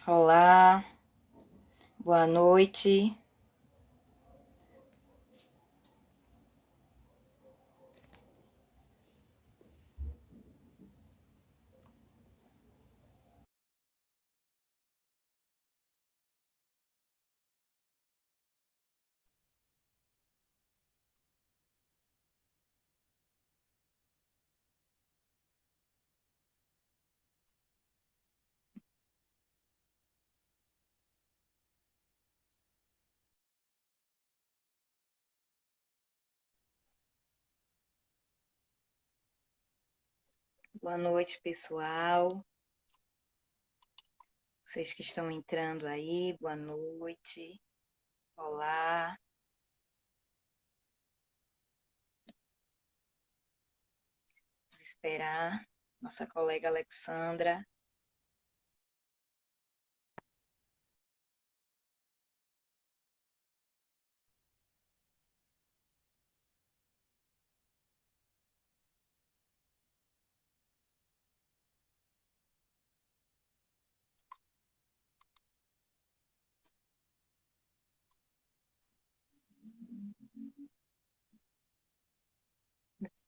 Olá, boa noite. Boa noite, pessoal. Vocês que estão entrando aí, boa noite. Olá. Vamos esperar nossa colega Alexandra.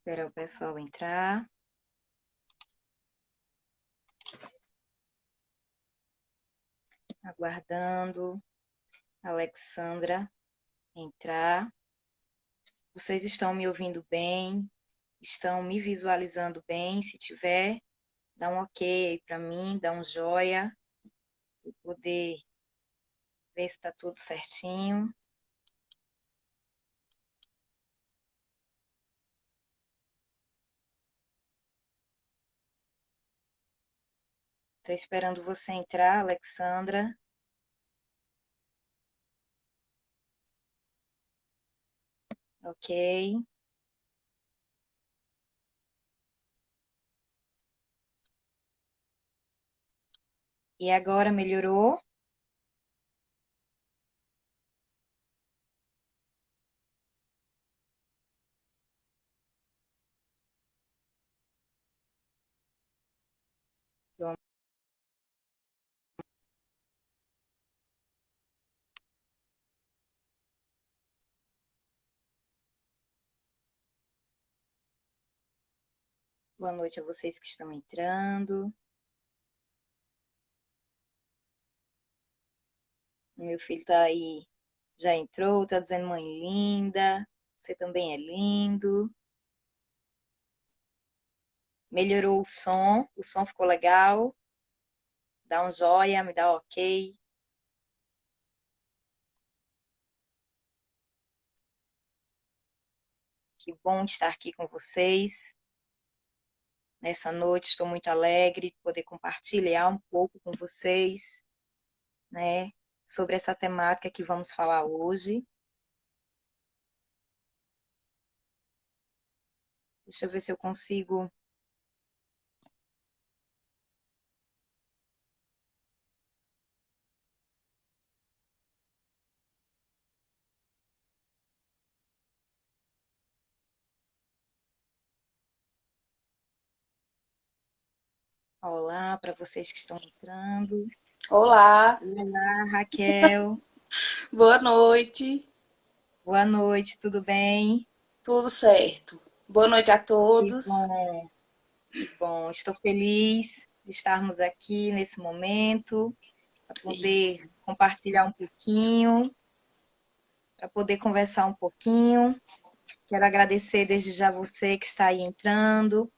Esperar o pessoal entrar. Aguardando a Alexandra entrar. Vocês estão me ouvindo bem? Estão me visualizando bem? Se tiver, dá um ok para mim, dá um joia, para poder ver se está tudo certinho. Estou esperando você entrar, Alexandra. Ok. E agora melhorou? Boa noite a vocês que estão entrando. O meu filho tá aí, já entrou, tá dizendo mãe linda. Você também é lindo. Melhorou o som ficou legal. Dá um joia, me dá um ok. Que bom estar aqui com vocês. Nessa noite estou muito alegre de poder compartilhar um pouco com vocês, né, sobre essa temática que vamos falar hoje. Deixa eu ver se eu consigo. Olá para vocês que estão entrando. Olá, Olá, Raquel. boa noite, Boa noite, tudo bem? tudo certo? Boa noite a Que todos. bom, que bom. Estou feliz de estarmos aqui nesse momento para poder Isso. compartilhar um pouquinho, para poder conversar um pouquinho. Quero agradecer desde já você que está aí entrando,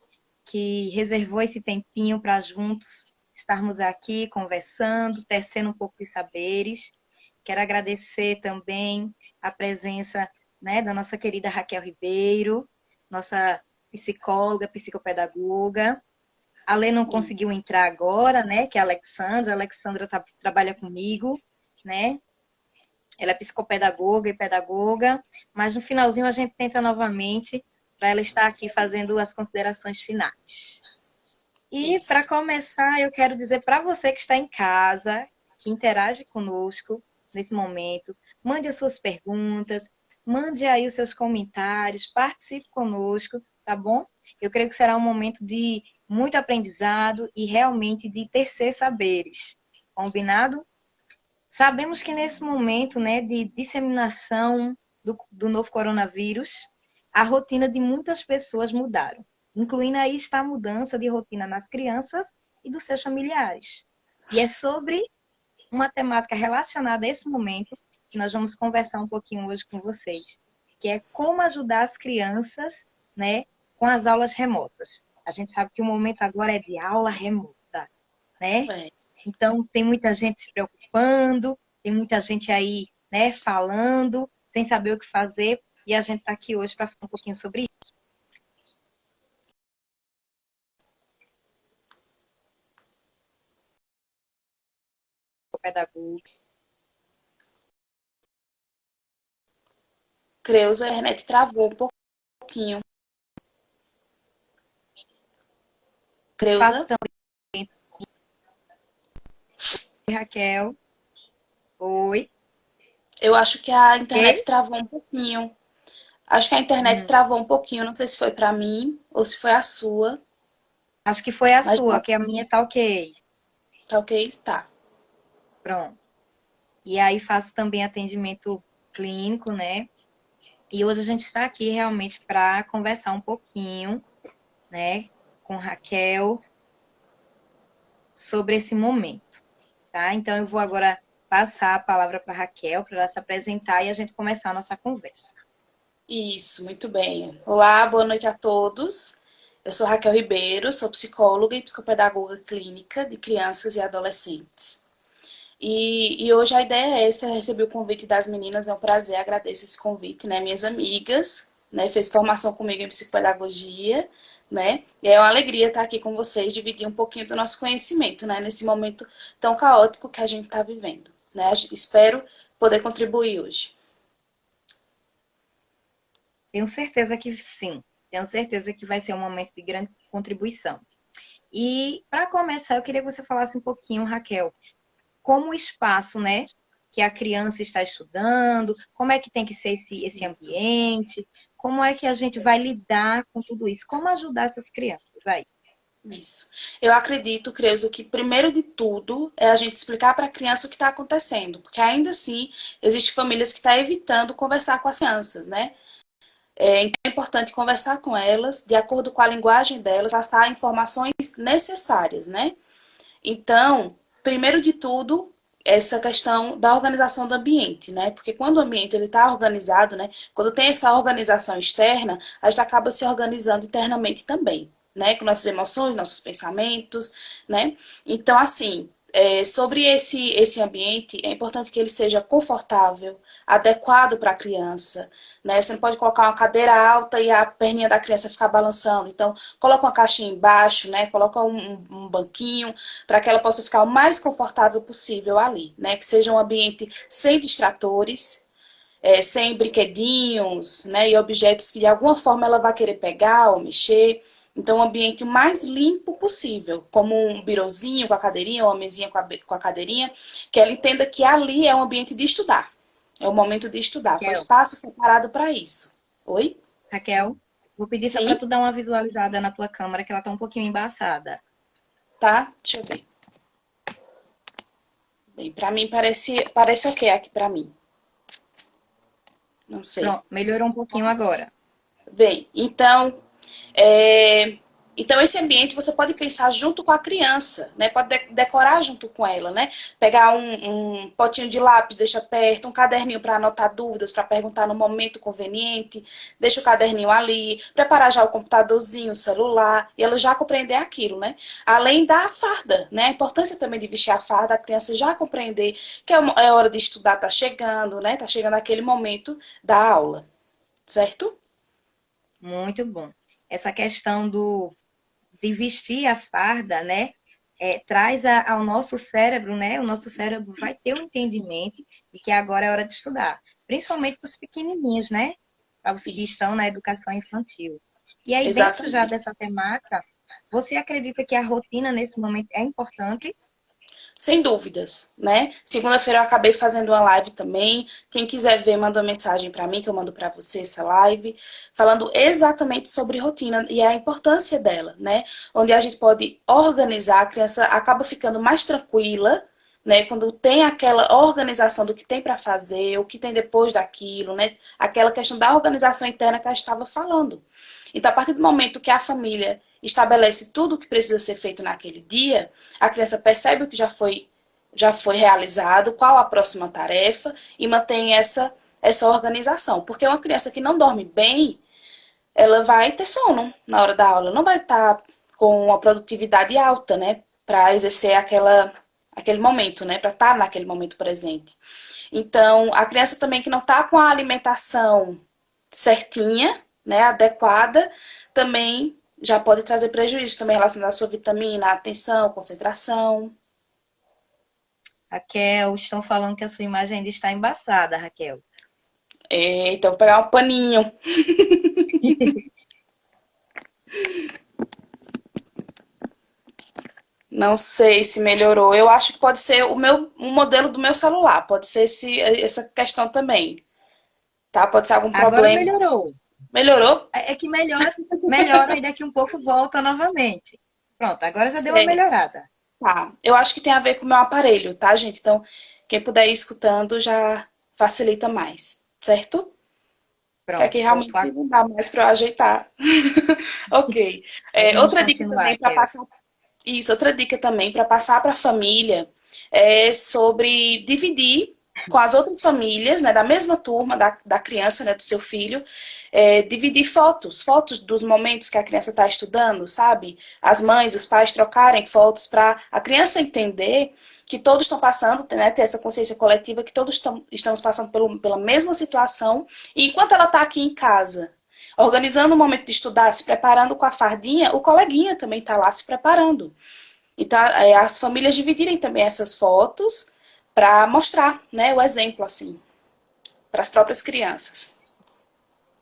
que reservou esse tempinho para juntos estarmos aqui conversando, tecendo um pouco de saberes. Quero agradecer também a presença, né, da nossa querida Raquel Ribeiro, nossa psicóloga, psicopedagoga. A Lê não conseguiu entrar agora, né, que é a Alexandra. A Alexandra trabalha comigo, né? Ela é psicopedagoga e pedagoga, mas no finalzinho a gente tenta novamente para ela estar aqui fazendo as considerações finais. E para Isso. começar, eu quero dizer para você que está em casa, que interage conosco nesse momento, mande as suas perguntas, mande aí os seus comentários, participe conosco, tá bom? Eu creio que será um momento de muito aprendizado e realmente de tecer saberes, Combinado? Sabemos que nesse momento, né, de disseminação do novo coronavírus, a rotina de muitas pessoas mudaram, incluindo aí está a mudança de rotina nas crianças e dos seus familiares. E é sobre uma temática relacionada a esse momento que nós vamos conversar um pouquinho hoje com vocês, que é como ajudar as crianças, né, com as aulas remotas. A gente sabe que o momento agora é de aula remota, né? É. Então, tem muita gente se preocupando, tem muita gente aí, né, falando, sem saber o que fazer, e a gente está aqui hoje para falar um pouquinho sobre isso. O pedagogo. Creuza, a internet travou um pouquinho. Faço Creuza, também. Oi, Raquel. Oi. eu acho que a internet Ok? travou um pouquinho. Acho que a internet travou um pouquinho. Não sei se foi para mim ou se foi a sua. Acho que foi a Mas sua, que a minha tá ok. tá ok? Tá. Pronto. E aí faço também atendimento clínico, né? E hoje a gente está aqui realmente para conversar um pouquinho, né, com Raquel sobre esse momento, tá? Então eu vou agora passar a palavra para Raquel para ela se apresentar e a gente começar a nossa conversa. Isso, muito bem. Olá, boa noite a todos. Eu sou Raquel Ribeiro, sou psicóloga e psicopedagoga clínica de crianças e adolescentes. E hoje a ideia é essa, eu recebi o convite das meninas, é um prazer, agradeço esse convite, né? Minhas amigas, né? Fez formação comigo em psicopedagogia, né? E é uma alegria estar aqui com vocês, dividir um pouquinho do nosso conhecimento, né? Nesse momento tão caótico que a gente está vivendo, né? Espero poder contribuir hoje. Tenho certeza que sim. Tenho certeza que vai ser um momento de grande contribuição. E para começar, eu queria que você falasse um pouquinho, Raquel, como o espaço, né, que a criança está estudando, como é que tem que ser esse Isso. ambiente, como é que a gente vai lidar com tudo isso, como ajudar essas crianças aí. Isso. Eu acredito, Creuza, que primeiro de tudo é a gente explicar para a criança o que está acontecendo, porque ainda assim existem famílias que estão evitando conversar com as crianças, né? Então é importante conversar com elas, de acordo com a linguagem delas, passar informações necessárias, né? Então, primeiro de tudo, essa questão da organização do ambiente, né? Porque quando o ambiente ele está organizado, né? Quando tem essa organização externa, a gente acaba se organizando internamente também, né? Com nossas emoções, nossos pensamentos, né? Então, assim, sobre esse ambiente, é importante que ele seja confortável, adequado para a criança, né? Você não pode colocar uma cadeira alta e a perninha da criança ficar balançando. Então, coloca uma caixinha embaixo, né? Coloca um banquinho para que ela possa ficar o mais confortável possível ali, né? Que seja um ambiente sem distratores, sem brinquedinhos, né? E objetos que de alguma forma ela vai querer pegar ou mexer. Então, um ambiente mais limpo possível, como um birozinho com a cadeirinha, ou uma mesinha com a cadeirinha, que ela entenda que ali é um ambiente de estudar. É o momento de estudar. Foi Raquel, espaço separado para isso. Oi? Raquel, vou pedir só para Sim? tu dar uma visualizada na tua câmera, que ela tá um pouquinho embaçada. Tá? Deixa eu ver. Bem, para mim parece ok aqui para mim. Não sei. Pronto, melhorou um pouquinho agora. Bem, é, então esse ambiente você pode pensar junto com a criança, né? Pode decorar junto com ela, né? Pegar um potinho de lápis, deixa perto, um caderninho para anotar dúvidas, para perguntar no momento conveniente, deixa o caderninho ali, preparar já o computadorzinho, o celular, e ela já compreender aquilo, né? Além da farda, né? A importância também de vestir a farda, a criança já compreender que é hora de estudar, tá chegando, né? Tá chegando aquele momento da aula, certo? Muito bom. Essa questão de vestir a farda, né? Traz ao nosso cérebro, né? O nosso cérebro vai ter o entendimento de que agora é hora de estudar, principalmente para os pequenininhos, né? Para os que Isso, estão na educação infantil. E aí, dentro já exatamente. dessa temática, você acredita que a rotina nesse momento é importante? Sem dúvidas, né? Segunda-feira eu acabei fazendo uma live também. Quem quiser ver, manda uma mensagem para mim, que eu mando para você essa live, falando exatamente sobre rotina e a importância dela, né? Onde a gente pode organizar, a criança acaba ficando mais tranquila, né? Quando tem aquela organização do que tem para fazer, o que tem depois daquilo, né? Aquela questão da organização interna que a gente estava falando. Então, a partir do momento que a família estabelece tudo o que precisa ser feito naquele dia, a criança percebe o que já foi realizado, qual a próxima tarefa e mantém essa organização. Porque uma criança que não dorme bem, ela vai ter sono na hora da aula, não vai estar com uma produtividade alta, né? Para exercer aquele momento, né? Para estar naquele momento presente. Então, a criança também que não está com a alimentação certinha, né, adequada, também já pode trazer prejuízo também relacionado à sua vitamina, atenção, concentração. Raquel, estão falando que a sua imagem ainda está embaçada, Raquel. Então, vou pegar um paninho. Não sei se melhorou. Eu acho que pode ser um modelo do meu celular. Pode ser essa questão também. Tá? Pode ser algum Agora problema. melhorou. Melhorou? É que melhora e daqui um pouco volta novamente. Pronto, agora já deu uma melhorada. Tá. Eu acho que tem a ver com o meu aparelho, tá, gente? Então, quem puder ir escutando já facilita mais, certo? Que Pronto, aqui realmente não dá mais para eu ajeitar. Ok. podemos Outra dica continuar, também para Raquel. passar. Isso, outra dica também para passar para a família é sobre dividir com as outras famílias, né, da mesma turma da criança, né, do seu filho, dividir fotos dos momentos que a criança está estudando, sabe? As mães, os pais trocarem fotos para a criança entender que todos estão passando, né, ter essa consciência coletiva que todos estamos passando pela mesma situação, e enquanto ela está aqui em casa, organizando o momento de estudar, se preparando com a fardinha, o coleguinha também está lá se preparando. Então, as famílias dividirem também essas fotos para mostrar, né, o exemplo, assim, para as próprias crianças.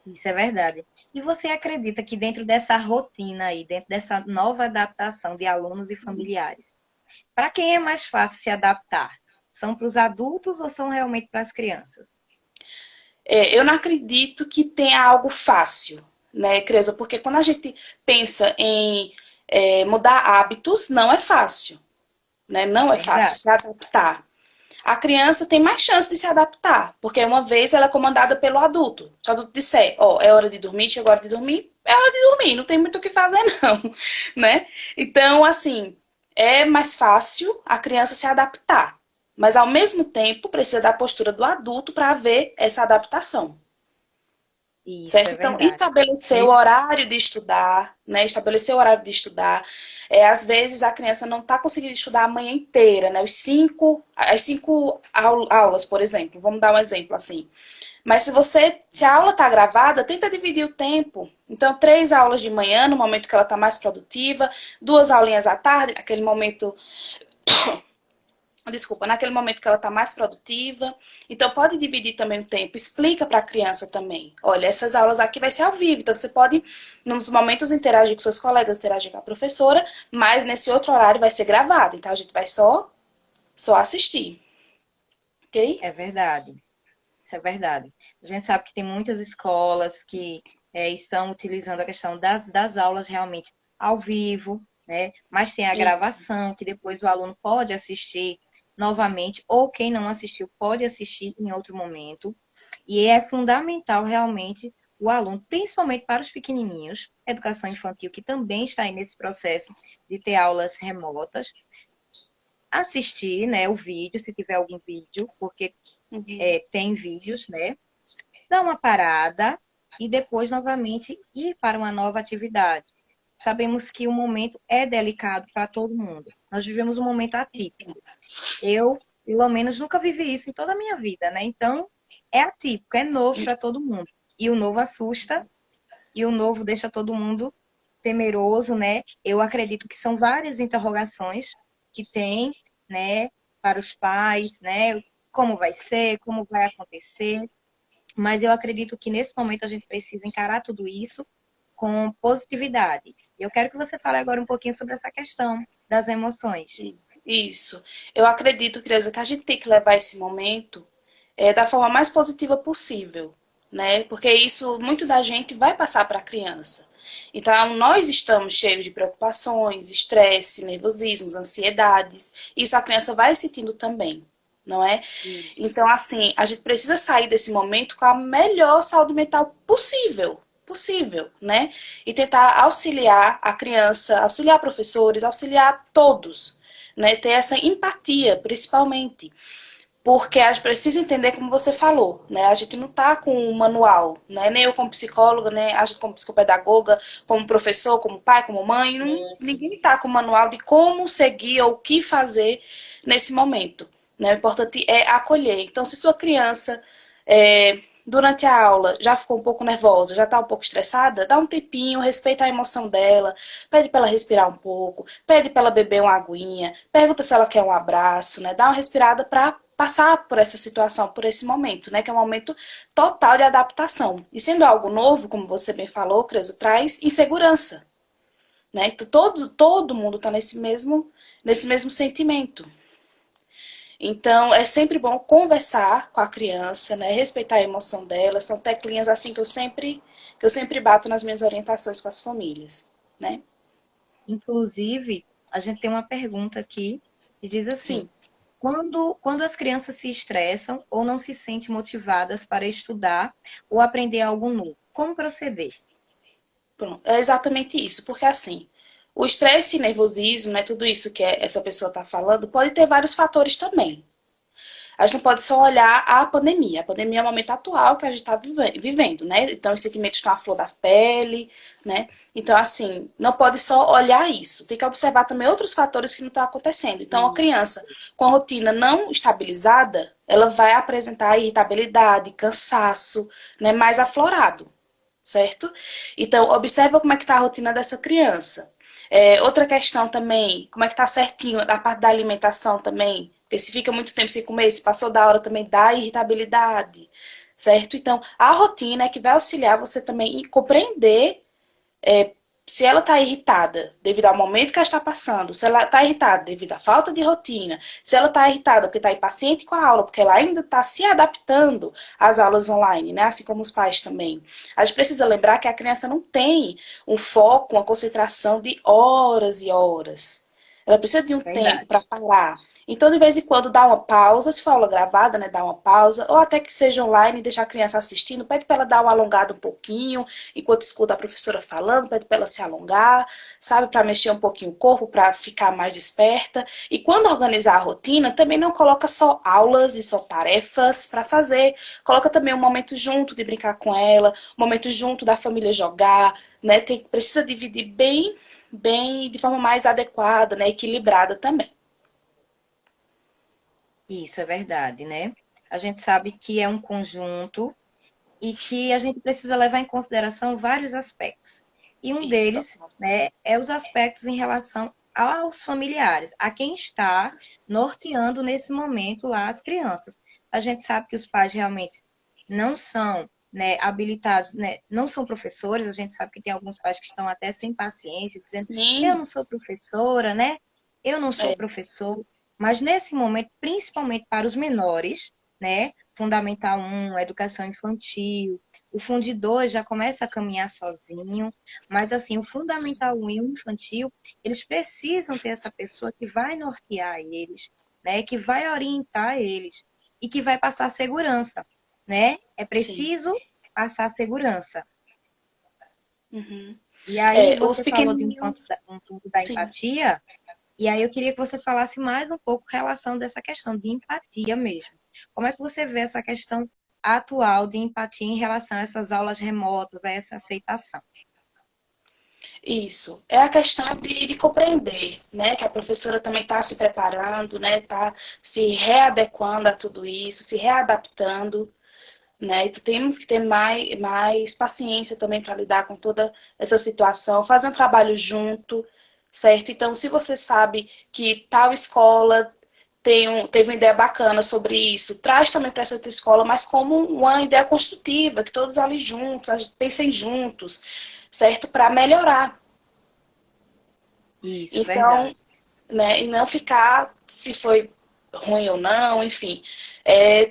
Isso é verdade. E você acredita que dentro dessa rotina aí, dentro dessa nova adaptação de alunos e familiares, para quem é mais fácil se adaptar? São para os adultos ou são realmente para as crianças? Eu não acredito que tenha algo fácil, né, Creuza? Porque quando a gente pensa em mudar hábitos, não é fácil, né? Não é fácil Verdade. se adaptar. A criança tem mais chance de se adaptar, porque uma vez ela é comandada pelo adulto. Se o adulto disser, ó, é hora de dormir, chegou a hora de dormir, é hora de dormir, não tem muito o que fazer não, né? Então, assim, é mais fácil a criança se adaptar, mas ao mesmo tempo precisa da postura do adulto para haver essa adaptação. Isso Certo? é Então, verdade. estabelecer o horário de estudar, né? Estabelecer o horário de estudar. Às vezes a criança não está conseguindo estudar a manhã inteira, né? As cinco aulas, por exemplo. Vamos dar um exemplo assim. Mas se a aula está gravada, tenta dividir o tempo. Então, 3 aulas de manhã, no momento que ela está mais produtiva, 2 aulinhas à tarde, naquele momento desculpa, naquele momento que ela está mais produtiva. Então, pode dividir também o tempo. Explica para a criança também. Olha, essas aulas aqui vai ser ao vivo. Então, você pode, nos momentos, interagir com seus colegas, interagir com a professora, mas nesse outro horário vai ser gravado. Então, a gente vai só assistir. Ok? É verdade. Isso é verdade. A gente sabe que tem muitas escolas que estão utilizando a questão das aulas realmente ao vivo, né? Mas tem a Isso. gravação, que depois o aluno pode assistir novamente, ou quem não assistiu pode assistir em outro momento. E é fundamental realmente o aluno, principalmente para os pequenininhos, educação infantil, que também está aí nesse processo de ter aulas remotas, assistir, né, o vídeo, se tiver algum vídeo, porque Uhum. tem vídeos, né? Dar uma parada e depois novamente ir para uma nova atividade. Sabemos que o momento é delicado para todo mundo. Nós vivemos um momento atípico. Eu, pelo menos, nunca vivi isso em toda a minha vida, né? Então, é atípico, é novo para todo mundo. E o novo assusta, e o novo deixa todo mundo temeroso, né? Eu acredito que são várias interrogações que tem, né, para os pais, né? Como vai ser, como vai acontecer. Mas eu acredito que nesse momento a gente precisa encarar tudo isso com positividade. Eu quero que você fale agora um pouquinho sobre essa questão das emoções. Isso. Eu acredito, Creuza, que a gente tem que levar esse momento da forma mais positiva possível, né? Porque isso, muito da gente vai passar para a criança. Então, nós estamos cheios de preocupações, estresse, nervosismos, ansiedades. Isso a criança vai sentindo também, não é? Isso. Então, assim, a gente precisa sair desse momento com a melhor saúde mental possível, né? E tentar auxiliar a criança, auxiliar professores, auxiliar todos, né? Ter essa empatia, principalmente. Porque a gente precisa entender, como você falou, né? A gente não está com um manual, né? Nem eu como psicóloga, né? A gente como psicopedagoga, como professor, como pai, como mãe, não, Isso. ninguém está com um manual de como seguir ou o que fazer nesse momento, né? O importante é acolher. Então, se sua criança, durante a aula, já ficou um pouco nervosa, já está um pouco estressada, dá um tempinho, respeita a emoção dela, pede para ela respirar um pouco, pede para ela beber uma aguinha, pergunta se ela quer um abraço, né? Dá uma respirada para passar por essa situação, por esse momento, né? Que é um momento total de adaptação. E sendo algo novo, como você bem falou, Creuza, traz insegurança, né? Então, todo mundo está nesse mesmo sentimento. Então, é sempre bom conversar com a criança, né? Respeitar a emoção dela. São teclinhas assim que eu sempre bato nas minhas orientações com as famílias, né? Inclusive, a gente tem uma pergunta aqui que diz assim: Sim, quando as crianças se estressam ou não se sentem motivadas para estudar ou aprender algo novo, como proceder? pronto. É exatamente isso, porque assim, o estresse e nervosismo, né, tudo isso que essa pessoa está falando, pode ter vários fatores também. A gente não pode só olhar a pandemia. A pandemia é o momento atual que a gente está vivendo, né? Então, os sentimentos estão à flor da pele, né? Então, assim, não pode só olhar isso. Tem que observar também outros fatores que não estão acontecendo. Então, a criança com a rotina não estabilizada, ela vai apresentar irritabilidade, cansaço, né? Mais aflorado, certo? Então, observa como é que está a rotina dessa criança. Outra questão também, como é que está certinho a parte da alimentação também, porque se fica muito tempo sem comer, se passou da hora também dá irritabilidade, certo? Então, a rotina é que vai auxiliar você também em compreender se ela está irritada devido ao momento que ela está passando, se ela está irritada devido à falta de rotina, se ela está irritada porque está impaciente com a aula, porque ela ainda está se adaptando às aulas online, né? Assim como os pais também. A gente precisa lembrar que a criança não tem um foco, uma concentração de horas e horas. Ela precisa de um tempo para Verdade. parar. Então, de vez em quando, dá uma pausa, se for aula gravada, né, dá uma pausa, ou até que seja online, deixar a criança assistindo, pede para ela dar uma alongada um pouquinho, enquanto escuta a professora falando, pede para ela se alongar, sabe, para mexer um pouquinho o corpo, para ficar mais desperta. E quando organizar a rotina, também não coloca só aulas e só tarefas para fazer, coloca também um momento junto de brincar com ela, um momento junto da família jogar, né? Precisa dividir bem, de forma mais adequada, né, equilibrada também. Isso é verdade, né? A gente sabe que é um conjunto e que a gente precisa levar em consideração vários aspectos. E um Isso. deles, né, é os aspectos em relação aos familiares, a quem está norteando nesse momento lá as crianças. A gente sabe que os pais realmente não são, né, habilitados, né, não são professores, a gente sabe que tem alguns pais que estão até sem paciência, dizendo, eu Sim, não sou professora, né? Eu não sou é, professor. Mas nesse momento, principalmente para os menores, né? Fundamental 1, educação infantil. O Fundi 2 já começa a caminhar sozinho, mas assim, o Fundamental 1 e o infantil, eles precisam ter essa pessoa que vai nortear eles, né, que vai orientar eles e que vai passar segurança, né? É sim. preciso passar segurança. Uhum. E aí Os você falou de pequenininhos, um ponto da sim. empatia, e aí eu queria que você falasse mais um pouco em relação dessa questão de empatia mesmo. Como é que você vê essa questão atual de empatia em relação a essas aulas remotas, a essa aceitação? Isso. É a questão de compreender, né? Que a professora também está se preparando, né? Está se readequando a tudo isso, se readaptando, né? Então temos que ter mais paciência também para lidar com toda essa situação, fazer um trabalho junto, certo? Então, se você sabe que tal escola teve uma ideia bacana sobre isso, traz também para essa outra escola, mas como uma ideia construtiva, que todos ali juntos, a gente pensem juntos, certo? Para melhorar. Isso, Então, verdade. né, e não ficar se foi ruim ou não, enfim.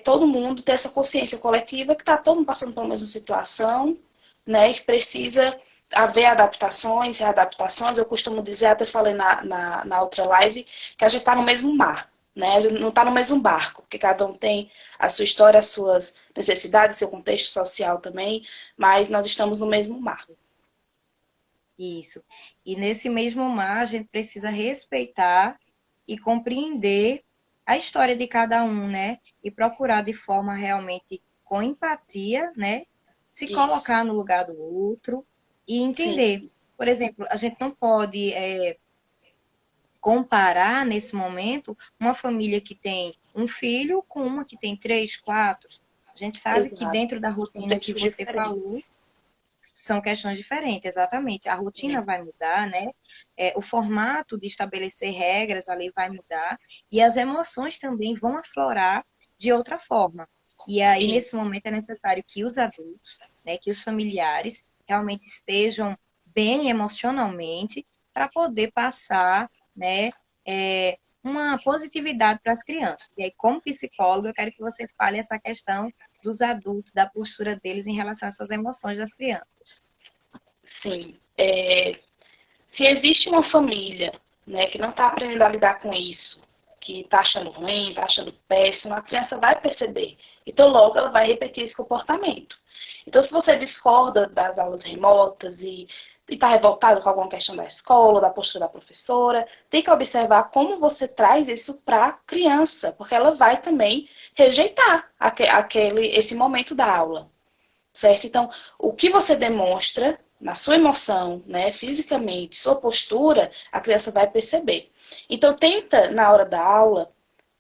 Todo mundo ter essa consciência coletiva que está todo mundo passando pela mesma situação, né, e que precisa haver adaptações, readaptações. Eu costumo dizer, até falei na outra live, que a gente está no mesmo mar, né? A gente não está no mesmo barco, porque cada um tem a sua história, as suas necessidades, seu contexto social também, mas nós estamos no mesmo mar. Isso. E nesse mesmo mar, a gente precisa respeitar e compreender a história de cada um, né? E procurar de forma realmente com empatia, né? Se Isso, colocar no lugar do outro e sim, entender. Por exemplo, a gente não pode comparar nesse momento uma família que tem um filho com uma que tem três, quatro. A gente sabe que exato. dentro da rotina que Contextos você falou, diferentes. são questões diferentes, exatamente. A rotina É. vai mudar, né? O formato de estabelecer regras ali vai mudar e as emoções também vão aflorar de outra forma. E aí, E, nesse momento, é necessário que os adultos, né, que os familiares realmente estejam bem emocionalmente para poder passar, né, uma positividade para as crianças. E aí, como psicólogo, eu quero que você fale essa questão dos adultos, da postura deles em relação a essas emoções das crianças. sim, se existe uma família, né, que não está aprendendo a lidar com isso, que está achando ruim, está achando péssimo, a criança vai perceber. Então, logo, ela vai repetir esse comportamento. Então, se você discorda das aulas remotas e está revoltado com alguma questão da escola, da postura da professora, tem que observar como você traz isso para a criança, porque ela vai também rejeitar esse momento da aula, certo? Então, o que você demonstra na sua emoção, né, fisicamente, sua postura, a criança vai perceber. Então, tenta, na hora da aula,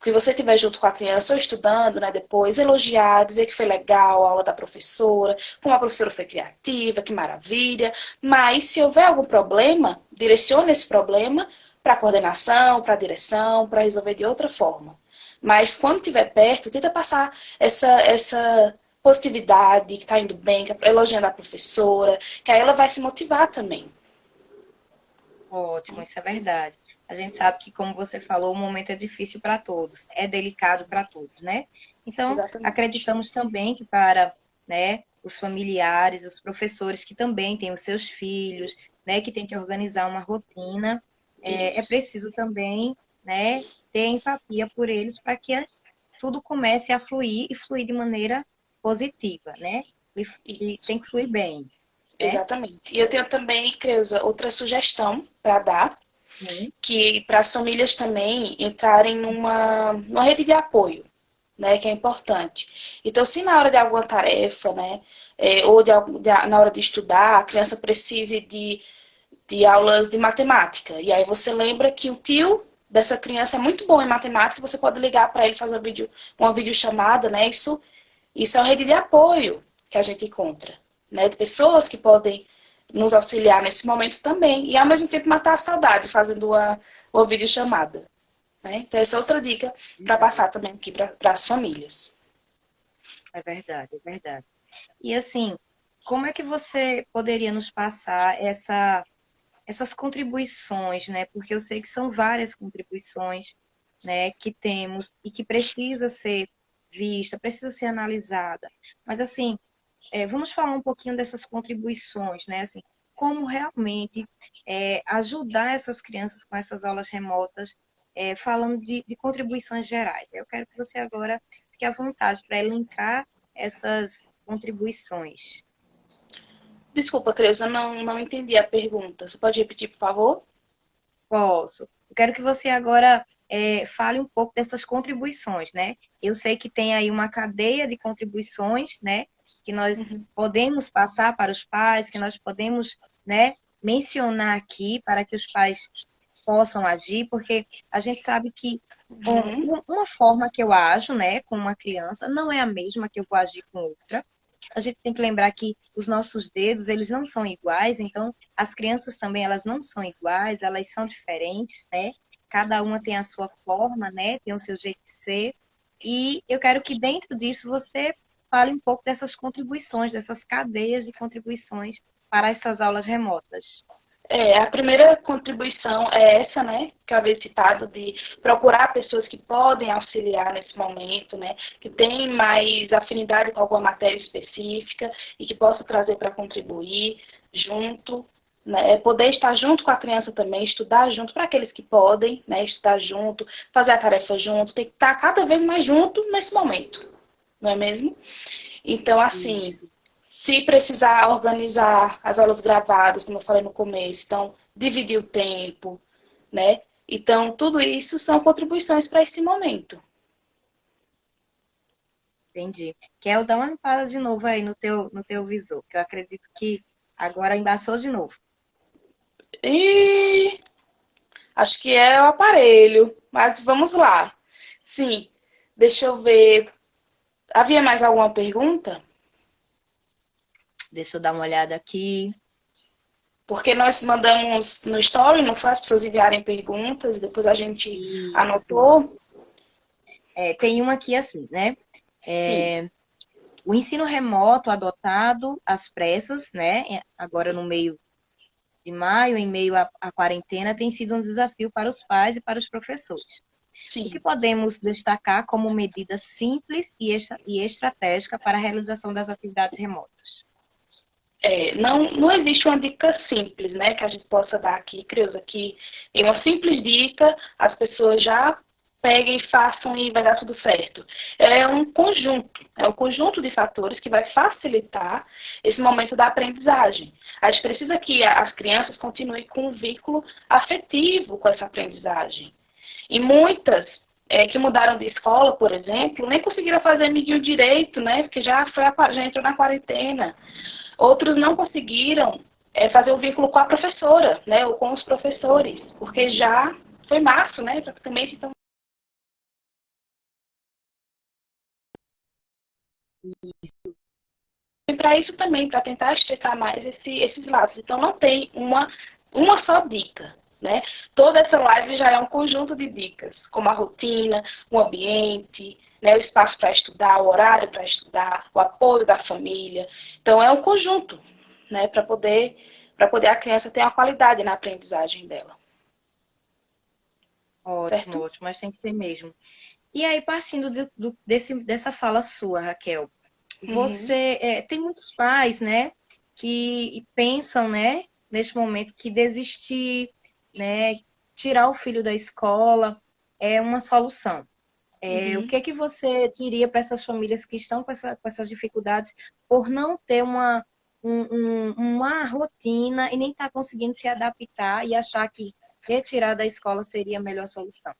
que você estiver junto com a criança ou estudando, né, depois, elogiar, dizer que foi legal a aula da professora, como a professora foi criativa, que maravilha. Mas, se houver algum problema, direcione esse problema para a coordenação, para a direção, para resolver de outra forma. Mas, quando estiver perto, tenta passar essa positividade, que está indo bem, elogiando a professora, que aí ela vai se motivar também. Ótimo, isso é verdade. A gente sabe que, como você falou, o momento é difícil para todos, é delicado para todos, né? Então, Exatamente. acreditamos também que para, né, os familiares, os professores que também têm os seus filhos, né, que têm que organizar uma rotina, é Isso. preciso também, né, ter empatia por eles para que tudo comece a fluir e fluir de maneira positiva, né? E Isso. tem que fluir bem, né? Exatamente. E eu tenho também, Creuza, outra sugestão para dar, Sim. que para as famílias também entrarem numa rede de apoio, né, que é importante. Então, se na hora de alguma tarefa, né, ou na hora de estudar, a criança precise de aulas de matemática, e aí você lembra que o tio dessa criança é muito bom em matemática, você pode ligar para ele fazer uma videochamada, né, isso é uma rede de apoio que a gente encontra, né, de pessoas que podem nos auxiliar nesse momento também, e ao mesmo tempo matar a saudade fazendo uma videochamada. Né? Então, essa é outra dica para passar também aqui para as famílias. É verdade, é verdade. E assim, como é que você poderia nos passar essas contribuições, né? Porque eu sei que são várias contribuições, né, que temos e que precisa ser vista, precisa ser analisada. Mas assim, vamos falar um pouquinho dessas contribuições, né? Assim, como realmente ajudar essas crianças com essas aulas remotas, falando de contribuições gerais. Eu quero que você agora fique à vontade para elencar essas contribuições. Desculpa, Cris, eu não entendi a pergunta. Você pode repetir, por favor? Posso. Eu quero que você agora fale um pouco dessas contribuições, né? Eu sei que tem aí uma cadeia de contribuições, né? Que nós Uhum. podemos passar para os pais, que nós podemos, né, mencionar aqui para que os pais possam agir, porque a gente sabe que Uhum. uma forma que eu ajo, né, com uma criança não é a mesma que eu vou agir com outra. A gente tem que lembrar que os nossos dedos, eles não são iguais, então as crianças também, elas não são iguais, elas são diferentes, né? Cada uma tem a sua forma, né? Tem o seu jeito de ser. E eu quero que dentro disso você fale um pouco dessas contribuições, dessas cadeias de contribuições para essas aulas remotas. A primeira contribuição é essa, né, que eu havia citado, de procurar pessoas que podem auxiliar nesse momento, né, que têm mais afinidade com alguma matéria específica e que possa trazer para contribuir. junto, né? Poder estar junto com a criança também, estudar junto, para aqueles que podem, né? Estudar junto, fazer a tarefa junto, tem que estar cada vez mais junto nesse momento, não é mesmo? Então, assim, Isso. se precisar organizar as aulas gravadas, como eu falei no começo, então, dividir o tempo, né? Então, tudo isso são contribuições para esse momento. Entendi. Quer dar uma limpada de novo aí no teu visor, que eu acredito que agora embaçou de novo. E acho que é o aparelho, mas vamos lá. Sim, deixa eu ver. Havia mais alguma pergunta? Deixa eu dar uma olhada aqui. Porque nós mandamos no story, não foi as pessoas enviarem perguntas, depois a gente Isso. anotou. Tem uma aqui assim, né? Sim, O ensino remoto adotado às pressas, né? Agora no meio de maio, em meio à quarentena, tem sido um desafio para os pais e para os professores. O que sim. podemos destacar como medida simples e estratégica para a realização das atividades remotas? Não existe uma dica simples, né, que a gente possa dar aqui, Creuza, que em uma simples dica as pessoas já peguem e façam e vai dar tudo certo. É um conjunto de fatores que vai facilitar esse momento da aprendizagem. A gente precisa que as crianças continuem com um vínculo afetivo com essa aprendizagem. E muitas que mudaram de escola, por exemplo, nem conseguiram fazer amiguinho direito, né, porque já entrou na quarentena. Outros não conseguiram fazer o vínculo com a professora, né, ou com os professores, porque já foi março, né, praticamente. Então, e para isso também, para tentar estreitar mais esses laços. Então, não tem uma só dica, né? Toda essa live já é um conjunto de dicas, como a rotina, o ambiente, né, o espaço para estudar, o horário para estudar, o apoio da família. Então, é um conjunto, né, para poder a criança ter uma qualidade na aprendizagem dela, Ótimo, certo? ótimo, mas tem que ser mesmo. E aí, partindo dessa fala sua, Raquel, Uhum. você tem muitos pais, né, que pensam, né, neste momento, que desistir, né, tirar o filho da escola é uma solução. O Uhum. que é que você diria para essas famílias que estão com essas dificuldades por não ter uma rotina e nem estar conseguindo se adaptar e achar que retirar da escola seria a melhor solução?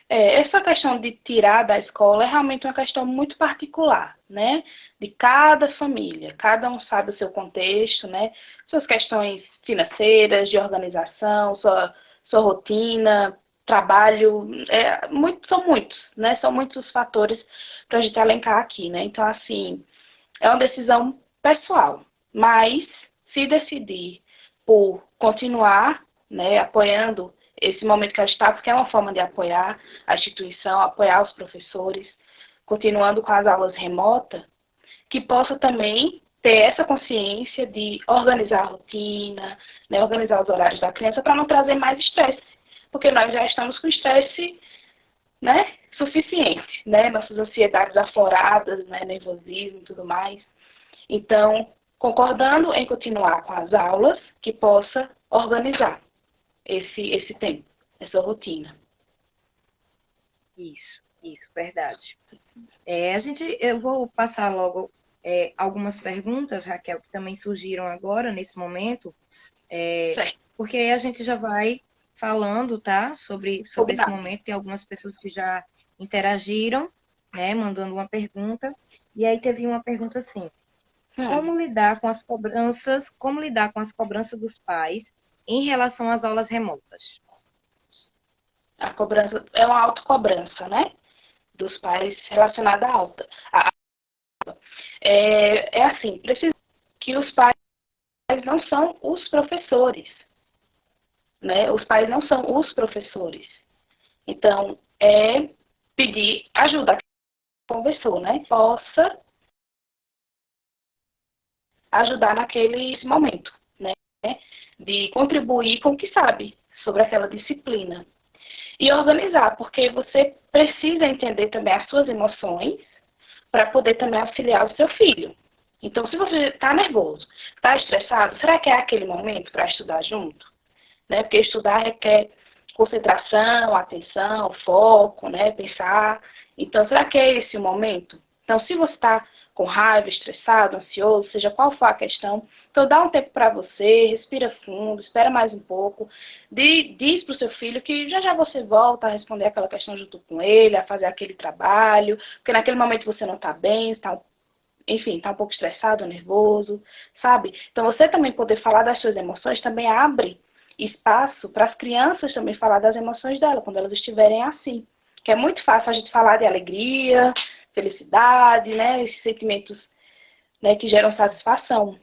Essa questão de tirar da escola é realmente uma questão muito particular, né? De cada família. Cada um sabe o seu contexto, né? Suas questões financeiras, de organização, sua rotina, trabalho. São muitos, né? São muitos os fatores para a gente elencar aqui, né? Então, assim, é uma decisão pessoal. Mas, se decidir por continuar, né, apoiando esse momento que a gente está, porque é uma forma de apoiar a instituição, apoiar os professores, continuando com as aulas remotas, que possa também ter essa consciência de organizar a rotina, né, organizar os horários da criança para não trazer mais estresse, porque nós já estamos com estresse, né, suficiente, né, nossas ansiedades afloradas, né, nervosismo e tudo mais. Então, concordando em continuar com as aulas, que possa organizar esse tempo, essa rotina. Isso, verdade. Eu vou passar logo algumas perguntas, Raquel, que também surgiram agora, nesse momento, Certo, porque aí a gente já vai falando, tá? Sobre esse combinado. momento. Tem algumas pessoas que já interagiram, né? Mandando uma pergunta. E aí teve uma pergunta assim: Hum, como lidar com as cobranças dos pais em relação às aulas remotas? a cobrança é uma autocobrança, né? Dos pais relacionada à alta. É assim, precisa que os pais não são os professores, né? Os pais não são os professores. Então, pedir ajuda, conversou, né? Possa ajudar naquele momento, né? De contribuir com o que sabe sobre aquela disciplina. E organizar, porque você precisa entender também as suas emoções para poder também auxiliar o seu filho. Então, se você está nervoso, está estressado, será que é aquele momento para estudar junto? Né? Porque estudar requer concentração, atenção, foco, né? Pensar. Então, será que é esse o momento? Então, se você está com raiva, estressado, ansioso, seja qual for a questão, então dá um tempo para você, respira fundo, espera mais um pouco, diz para o seu filho que já já você volta a responder aquela questão junto com ele, a fazer aquele trabalho, porque naquele momento você não está bem, está, enfim, está um pouco estressado, nervoso, sabe? Então, você também poder falar das suas emoções também abre espaço para as crianças também falar das emoções dela, quando elas estiverem assim. Que é muito fácil a gente falar de alegria, felicidade, né? Esses sentimentos, né, que geram satisfação.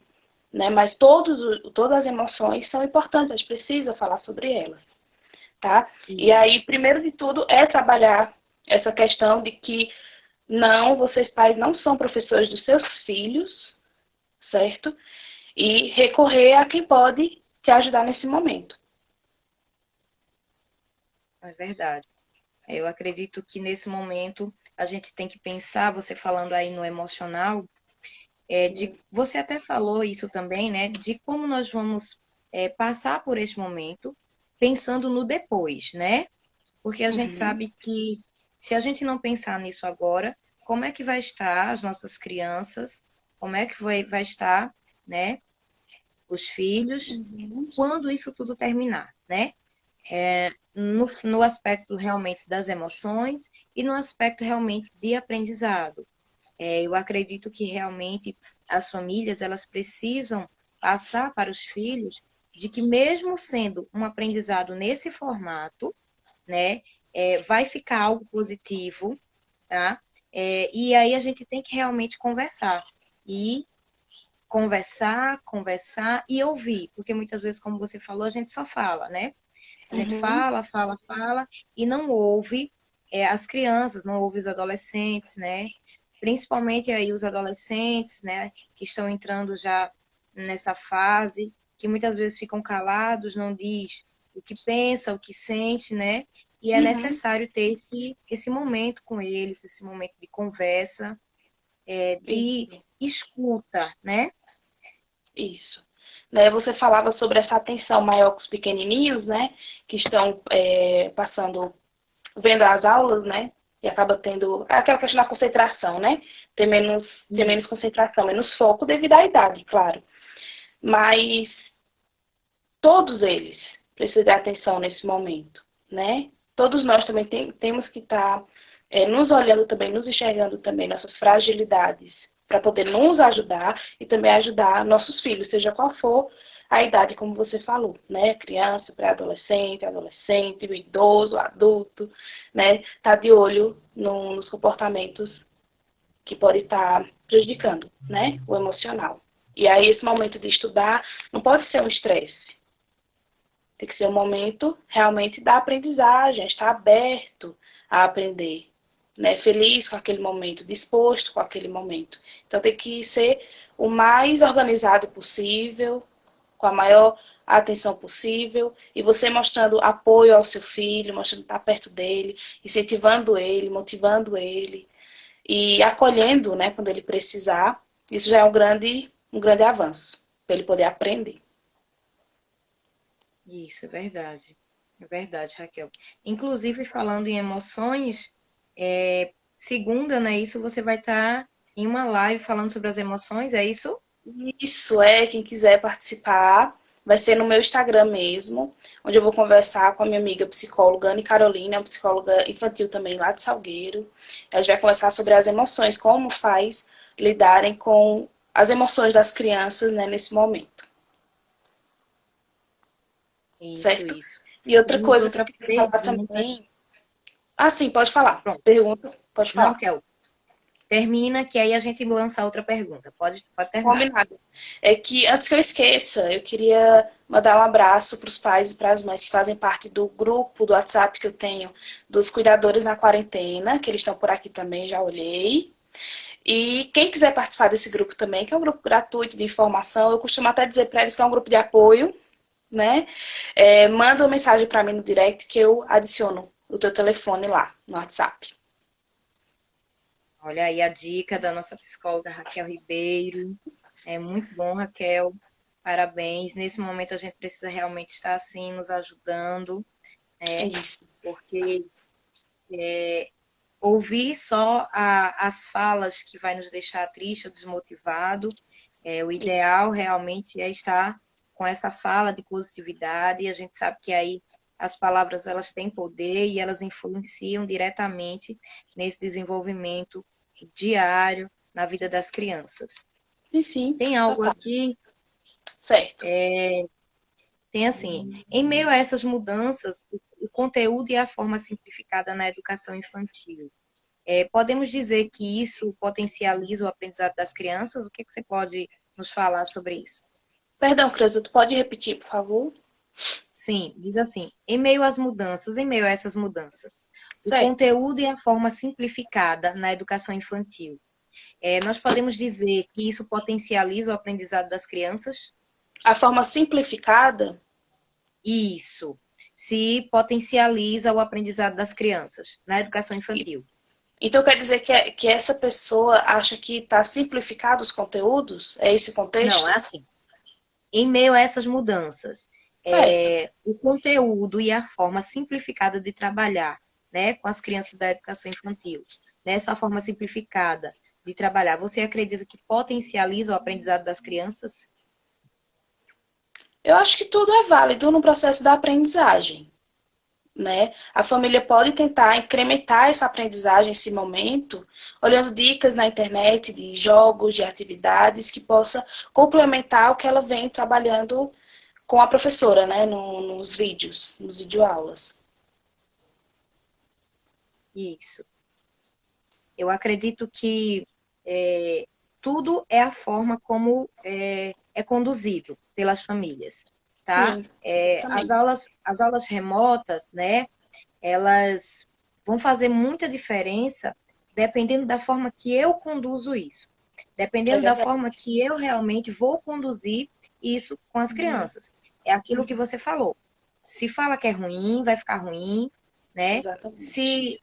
Né? Mas todas as emoções são importantes, a gente precisa falar sobre elas. Tá? E aí, primeiro de tudo, é trabalhar essa questão de que não, vocês pais não são professores dos seus filhos, certo? E recorrer a quem pode te ajudar nesse momento. É verdade. Eu acredito que nesse momento a gente tem que pensar, você falando aí no emocional, você até falou isso também, né? De como nós vamos passar por este momento pensando no depois, né? Porque a gente sabe que se a gente não pensar nisso agora, como é que vai estar as nossas crianças, como é que vai estar, né? Os filhos, quando isso tudo terminar, né? No aspecto realmente das emoções e no aspecto realmente de aprendizado. Eu acredito que realmente as famílias elas precisam passar para os filhos de que mesmo sendo um aprendizado nesse formato, né, vai ficar algo positivo, tá? E aí a gente tem que realmente conversar e conversar e ouvir, porque muitas vezes, como você falou, a gente só fala, né? A gente fala e não ouve as crianças, não ouve os adolescentes, né? Principalmente aí os adolescentes, né? Que estão entrando já nessa fase, que muitas vezes ficam calados, não diz o que pensa, o que sente, né? E é necessário ter esse momento com eles, esse momento de conversa, de escuta, né? Isso. Né, você falava sobre essa atenção maior com os pequenininhos, né? Que estão passando, vendo as aulas, né? E acaba tendo aquela questão da concentração, né? Ter menos concentração, menos foco devido à idade, claro. Mas todos eles precisam de atenção nesse momento, né? Todos nós também temos que estar nos olhando também, nos enxergando também nossas fragilidades, para poder nos ajudar e também ajudar nossos filhos, seja qual for a idade, como você falou, né? Criança, pré-adolescente, adolescente, o idoso, o adulto, né? Tá de olho nos comportamentos que podem estar prejudicando, né? O emocional. E aí esse momento de estudar não pode ser um estresse. Tem que ser um momento realmente da aprendizagem, estar aberto a aprender, né? Feliz com aquele momento, disposto com aquele momento. Então tem que ser o mais organizado possível, com a maior atenção possível, e você mostrando apoio ao seu filho, mostrando estar perto dele, incentivando ele, motivando ele, e acolhendo, né, quando ele precisar. Isso já é um grande avanço, para ele poder aprender. Isso, é verdade. É verdade, Raquel. Inclusive, falando em emoções, segunda, né? Isso você vai estar em uma live falando sobre as emoções, é isso? Isso quem quiser participar, vai ser no meu Instagram mesmo, onde eu vou conversar com a minha amiga psicóloga Anne Carolina, uma psicóloga infantil também lá de Salgueiro. A gente vai conversar sobre as emoções, como faz lidarem com as emoções das crianças, né, nesse momento. Certo? Isso. E outra Temos coisa que eu outra queria falar pergunta. também. Ah, sim, pode falar. Pronto. Pergunta, pode Não, falar. Kel. Termina, que aí a gente lança outra pergunta. Pode terminar. Combinado. É que, antes que eu esqueça, eu queria mandar um abraço para os pais e para as mães que fazem parte do grupo do WhatsApp que eu tenho dos cuidadores na quarentena, que eles estão por aqui também, já olhei. E quem quiser participar desse grupo também, que é um grupo gratuito de informação, eu costumo até dizer para eles que é um grupo de apoio, né? Manda uma mensagem para mim no direct que eu adiciono o teu telefone lá no WhatsApp. Olha aí a dica da nossa psicóloga Raquel Ribeiro. É muito bom, Raquel. Parabéns. Nesse momento a gente precisa realmente estar assim, nos ajudando, É né? isso. Porque ouvir só as falas que vai nos deixar triste ou desmotivado, o Isso. ideal realmente é estar com essa fala de positividade, e a gente sabe que aí as palavras elas têm poder e elas influenciam diretamente nesse desenvolvimento diário na vida das crianças. Sim, sim, Tem algo total. aqui, Certo. tem assim, em meio a essas mudanças, o conteúdo e a forma simplificada na educação infantil. Podemos dizer que isso potencializa o aprendizado das crianças? O que você pode nos falar sobre isso? Perdão, Creuza, tu pode repetir, por favor? Sim, diz assim: em meio às mudanças, em meio a essas mudanças, o Certo. conteúdo e a forma simplificada na educação infantil. Nós podemos dizer que isso potencializa o aprendizado das crianças? A forma simplificada. Isso. Se potencializa o aprendizado das crianças na educação e- infantil. Então quer dizer que essa pessoa acha que está simplificado os conteúdos? É esse o Não, é contexto? assim. Em meio a essas mudanças, Certo. o conteúdo e a forma simplificada de trabalhar, né, com as crianças da educação infantil, nessa forma simplificada de trabalhar, você acredita que potencializa o aprendizado das crianças? Eu acho que tudo é válido no processo da aprendizagem, né? A família pode tentar incrementar essa aprendizagem, esse momento, olhando dicas na internet de jogos, de atividades que possa complementar o que ela vem trabalhando com a professora, né? Nos vídeos, nos videoaulas. Isso. Eu acredito que é, tudo é a forma como é conduzido pelas famílias, tá? Sim, As também. aulas remotas, né? Elas vão fazer muita diferença dependendo da forma que eu conduzo isso, É dependendo da verdade. forma que eu realmente vou conduzir isso com as Uhum, crianças. É aquilo que uhum, você falou. Se fala que é ruim, vai ficar ruim, né? exatamente. Se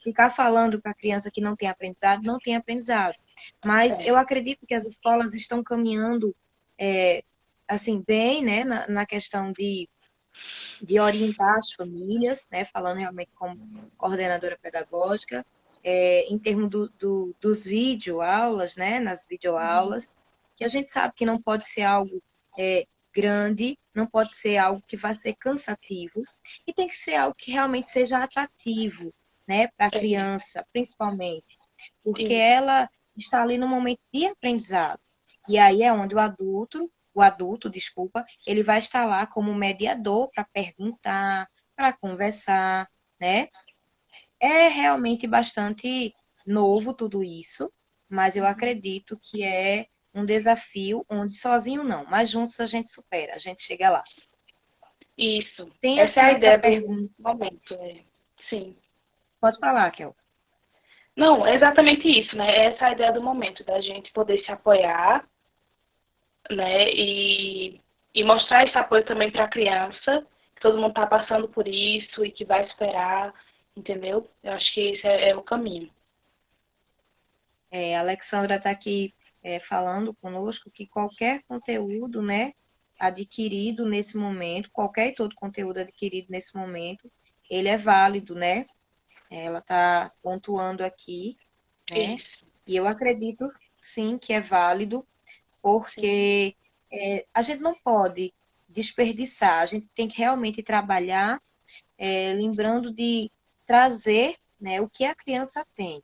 ficar falando para a criança que não tem aprendizado, não tem aprendizado. Mas É, eu acredito que as escolas estão caminhando assim bem, né, na questão de orientar as famílias, né, falando realmente como coordenadora pedagógica, em termos dos videoaulas, né, nas uhum, videoaulas, que a gente sabe que não pode ser algo grande, não pode ser algo que vai ser cansativo, e tem que ser algo que realmente seja atrativo, né, para a é, criança, principalmente, porque isso, ela está ali no momento de aprendizado. E aí é onde o adulto, desculpa, ele vai estar lá como mediador para perguntar, para conversar, né? É realmente bastante novo tudo isso, mas eu acredito que é um desafio onde sozinho não, mas juntos a gente supera, a gente chega lá. isso. Tem Essa é assim a outra ideia do pergunta. momento. É. Sim. Pode falar, Kel. Não, é exatamente isso, né? Essa é a ideia do momento, da gente poder se apoiar, né? E mostrar esse apoio também para a criança, que todo mundo está passando por isso e que vai esperar, entendeu? Eu acho que esse é o caminho. A Alexandra está aqui falando conosco que qualquer conteúdo, né, adquirido nesse momento, qualquer e todo conteúdo adquirido nesse momento, ele é válido, né? Ela está pontuando aqui, né? Isso, E eu acredito, sim, que é válido, sim, porque a gente não pode desperdiçar, a gente tem que realmente trabalhar, lembrando de trazer, né, o que a criança tem,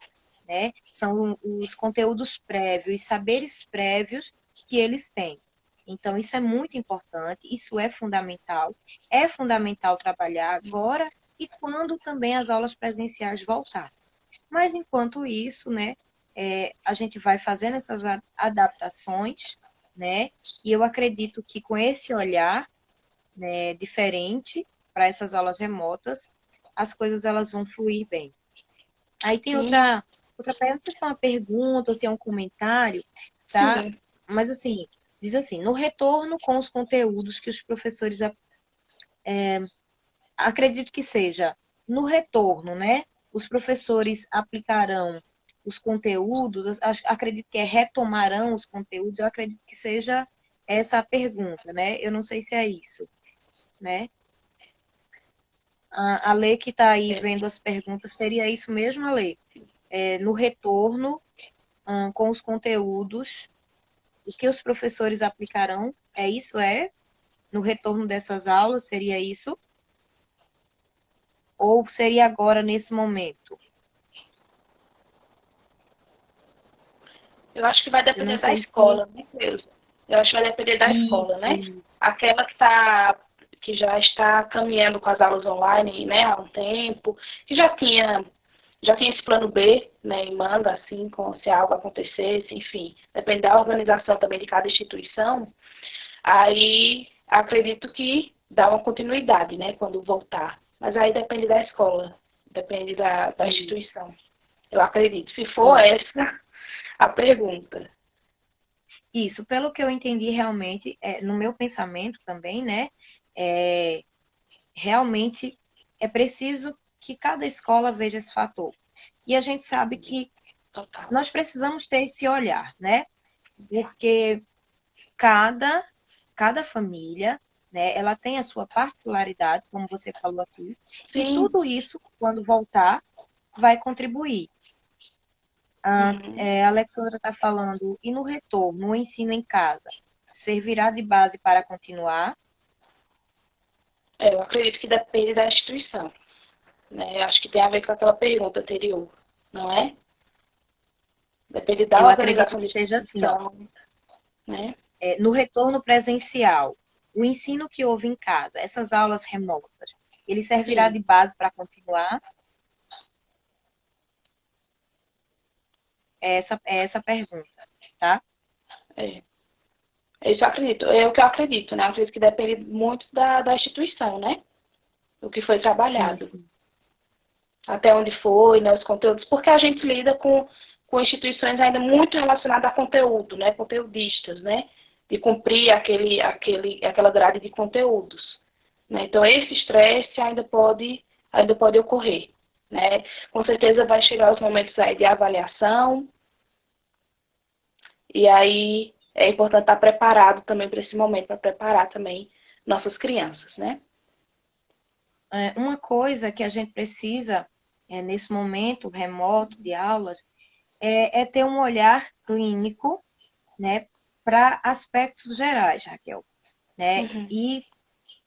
né? São os conteúdos prévios, os saberes prévios que eles têm. Então, isso é muito importante, isso é fundamental trabalhar agora e quando também as aulas presenciais voltar. Mas enquanto isso, né, a gente vai fazendo essas adaptações, né? E eu acredito que com esse olhar, né, diferente para essas aulas remotas, as coisas elas vão fluir bem. Aí tem sim, outra pergunta, não sei se é uma pergunta ou se é um comentário, tá? sim. Mas assim, diz assim, no retorno com os conteúdos que os professores acredito que seja no retorno, né? Os professores aplicarão os conteúdos, acredito que retomarão os conteúdos, eu acredito que seja essa a pergunta, né? Eu não sei se é isso, né? A Lê que está aí vendo as perguntas, seria isso mesmo, Lê? No retorno, com os conteúdos, o que os professores aplicarão? É isso, é? No retorno dessas aulas, seria isso? Ou seria agora, nesse momento? Eu acho que vai Eu não depender da sei se... escola, né, Cleusa? Eu acho que vai depender da escola, Isso, né? isso. Aquela que já está caminhando com as aulas online, né, há um tempo, que já tinha esse plano B, né, em manga, assim, se algo acontecesse, enfim, depende da organização também de cada instituição, aí acredito que dá uma continuidade, né, quando voltar. Mas aí depende da escola, depende da Isso, instituição. Eu acredito. Se for isso. essa a pergunta. Isso, pelo que eu entendi realmente, no meu pensamento também, né? É, realmente é preciso que cada escola veja esse fator. E a gente sabe que Total. nós precisamos ter esse olhar, né? Porque cada família, né, ela tem a sua particularidade, como você falou aqui, e Sim. tudo isso, quando voltar, vai contribuir. Uhum. A Alexandra está falando, e no retorno, o ensino em casa, servirá de base para continuar? Eu acredito que depende da instituição. Né? Acho que tem a ver com aquela pergunta anterior, não é? Depende da Eu acredito organização que da seja assim, ó. instituição, né? No retorno presencial, o ensino que houve em casa, essas aulas remotas, ele servirá Sim, de base para continuar? É essa a pergunta, tá? é. Isso eu acredito. É o que eu acredito, né? Eu acredito que depende muito da instituição, né? Do que foi Sim, trabalhado. sim. Até onde foi, né? Os conteúdos. Porque a gente lida com instituições ainda muito relacionadas a conteúdo, né? Conteudistas, né? De cumprir aquela grade de conteúdos. Né? Então, esse estresse ainda pode ocorrer. Né? Com certeza vai chegar os momentos aí de avaliação, e aí é importante estar preparado também para esse momento, para preparar também nossas crianças, né? Uma coisa que a gente precisa, nesse momento remoto de aulas, é ter um olhar clínico, né, para aspectos gerais, Raquel, né? Uhum.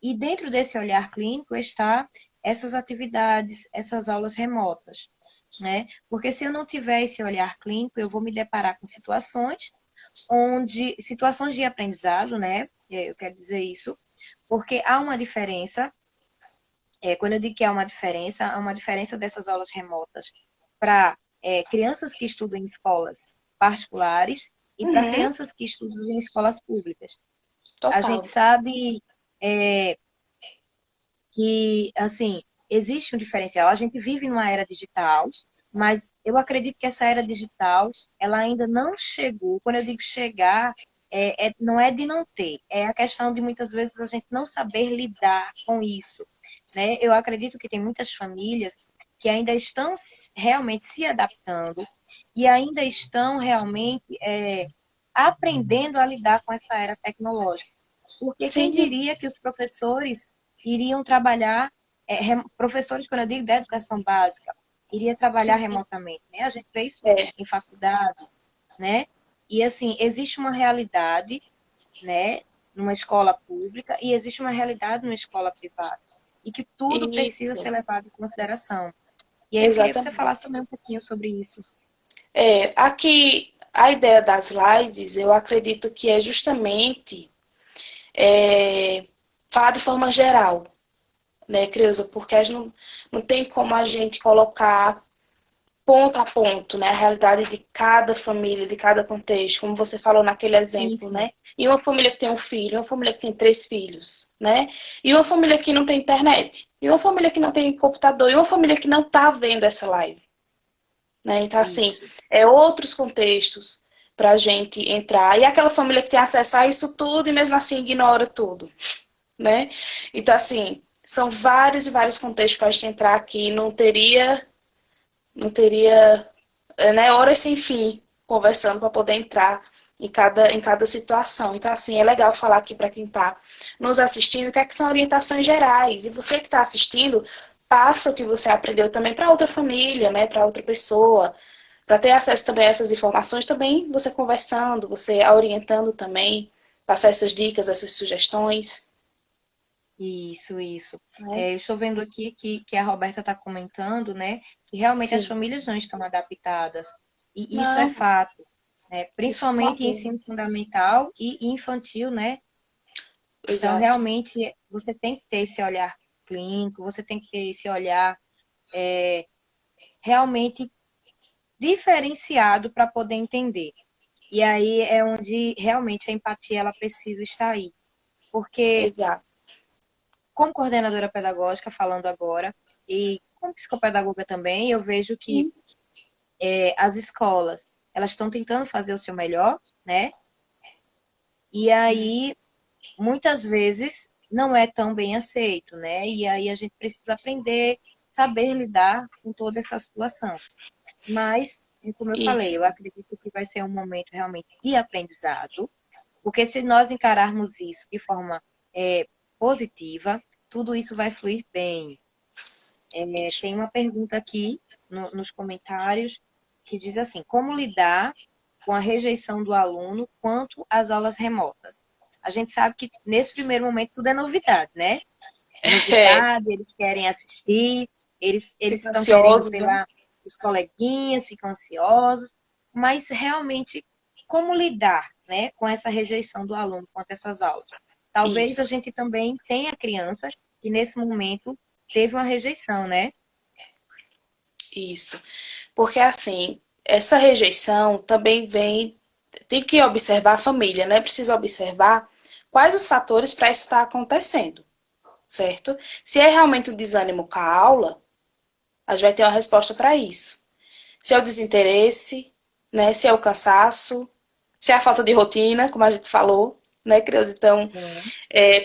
E dentro desse olhar clínico está essas atividades, essas aulas remotas, né? Porque se eu não tiver esse olhar clínico, eu vou me deparar com situações de aprendizado, né? Eu quero dizer isso, porque há uma diferença, quando eu digo que há uma diferença dessas aulas remotas para crianças que estudam em escolas particulares e para Uhum. crianças que estudam em escolas públicas. A gente Total. sabe que, assim, existe um diferencial. A gente vive numa era digital, mas eu acredito que essa era digital, ela ainda não chegou. Quando eu digo chegar, não é de não ter, é a questão de muitas vezes a gente não saber lidar com isso, né? Eu acredito que tem muitas famílias que ainda estão realmente se adaptando e ainda estão realmente aprendendo a lidar com essa era tecnológica. Porque quem Sim, diria que os professores iriam trabalhar, professores, quando eu digo da educação básica, iria trabalhar sim. remotamente, né? A gente vê isso É, em faculdade, né? E assim, existe uma realidade, né, numa escola pública e existe uma realidade numa escola privada. E que tudo precisa isso, ser levado em consideração. E aí eu queria que você falasse exatamente. também um pouquinho sobre isso. Aqui, a ideia das lives, eu acredito que é justamente falar de forma geral, né, Creuza? Porque a gente não tem como a gente colocar ponto a ponto, né, a realidade de cada família, de cada contexto, como você falou naquele Sim, exemplo, sim. né? E uma família que tem um filho, uma família que tem 3 filhos, né? E uma família que não tem internet, e uma família que não tem computador, e uma família que não está vendo essa live, né? Então, assim, Isso. outros contextos para a gente entrar. E aquela família que tem acesso a isso tudo e mesmo assim ignora tudo, né? Então, assim, são vários e vários contextos para a gente entrar aqui. Não teria né, horas sem fim, conversando para poder entrar em cada situação. Então, assim, é legal falar aqui para quem está nos assistindo que são orientações gerais. E você que está assistindo, passa o que você aprendeu também para outra família, né, para outra pessoa, para ter acesso também a essas informações, também você conversando, você orientando também, passar essas dicas, essas sugestões. Isso. Né? É, eu estou vendo aqui que a Roberta está comentando, né, que realmente as Sim. famílias não estão adaptadas. E isso é Não, fato, né, de forma principalmente em alguma. ensino fundamental e infantil, né? Então, Exato. realmente, você tem que ter esse olhar clínico, você tem que ter esse olhar realmente diferenciado para poder entender. E aí é onde realmente a empatia ela precisa estar aí. Porque, Exato. como coordenadora pedagógica, falando agora, e como psicopedagoga também, eu vejo que Sim. as escolas elas estão tentando fazer o seu melhor, né? E aí, muitas vezes, não é tão bem aceito, né? E aí a gente precisa aprender, saber lidar com toda essa situação. Mas, como eu falei, eu Isso. acredito que vai ser um momento realmente de aprendizado, porque se nós encararmos isso de forma positiva, tudo isso vai fluir bem. Isso. Tem uma pergunta aqui nos comentários que diz assim: como lidar com a rejeição do aluno quanto às aulas remotas? A gente sabe que nesse primeiro momento tudo é novidade, né? É É, novidade, eles querem assistir, eles fica estão querendo ansioso, ver né? lá os coleguinhas, ficam ansiosos, mas realmente como lidar, né, com essa rejeição do aluno quanto a essas aulas? Talvez a Isso. gente também tenha criança que nesse momento teve uma rejeição, né? Isso. Porque assim, essa rejeição também vem, tem que observar a família, né? Precisa observar quais os fatores para isso estar acontecendo, certo? Se é realmente o desânimo com a aula, a gente vai ter uma resposta para isso. Se é o desinteresse, né? Se é o cansaço, se é a falta de rotina, como a gente falou, né, Creuza? Então, Sim.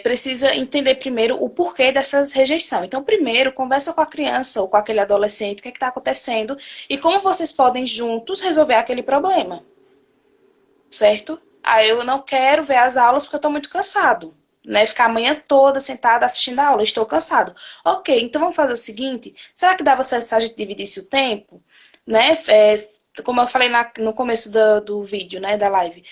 precisa entender primeiro o porquê dessas rejeição. Então, primeiro, conversa com a criança ou com aquele adolescente, o que está acontecendo e como vocês podem juntos resolver aquele problema, certo? Ah, eu não quero ver as aulas porque eu estou muito cansado, né? Ficar a manhã toda sentada assistindo a aula, estou cansado. Ok, então vamos fazer o seguinte: será que dava certo se a gente dividisse o tempo, né? Como eu falei no começo do vídeo, né, da live,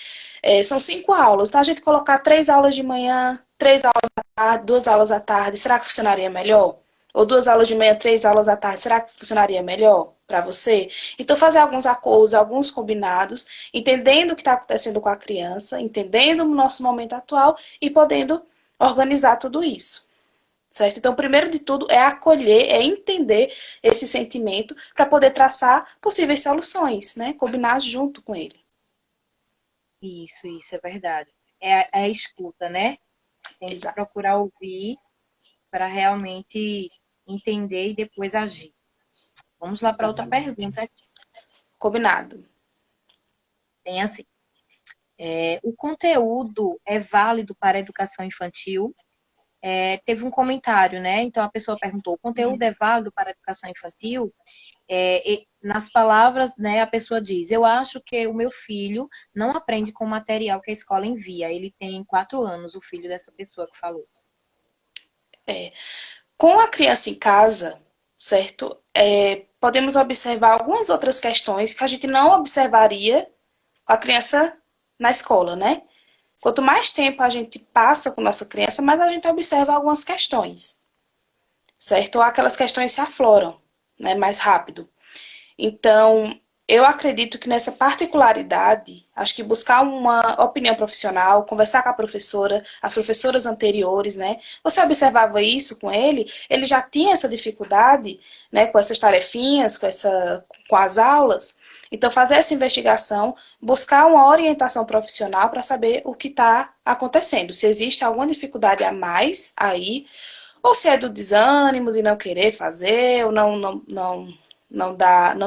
são 5 aulas, então a gente colocar 3 aulas de manhã, 3 aulas 2 aulas à tarde, será que funcionaria melhor? Ou 2 aulas de manhã, 3 aulas à tarde, será que funcionaria melhor para você? Então, fazer alguns acordos, alguns combinados, entendendo o que está acontecendo com a criança, entendendo o nosso momento atual e podendo organizar tudo isso. Certo? Então, primeiro de tudo é acolher, é entender esse sentimento para poder traçar possíveis soluções, né? Combinar junto com ele. Isso é verdade. É a escuta, né? Tem que Exato. procurar ouvir para realmente entender e depois agir. Vamos lá para outra Exatamente. pergunta. Combinado. Tem assim: o conteúdo é válido para a educação infantil? Teve um comentário, né? Então a pessoa perguntou: o conteúdo é válido para a educação infantil? Nas palavras, né, a pessoa diz: eu acho que o meu filho não aprende com o material que a escola envia. Ele tem 4 anos, o filho dessa pessoa que falou. Com a criança em casa, certo? Podemos observar algumas outras questões que a gente não observaria com a criança na escola, né? Quanto mais tempo a gente passa com nossa criança, mais a gente observa algumas questões, certo? Ou aquelas questões se afloram, né, mais rápido. Então, eu acredito que nessa particularidade, acho que buscar uma opinião profissional, conversar com a professora, as professoras anteriores, né? Você observava isso com ele já tinha essa dificuldade, né, com essas tarefinhas, com as aulas. Então, fazer essa investigação, buscar uma orientação profissional para saber o que está acontecendo, se existe alguma dificuldade a mais aí, ou se é do desânimo, de não querer fazer, ou não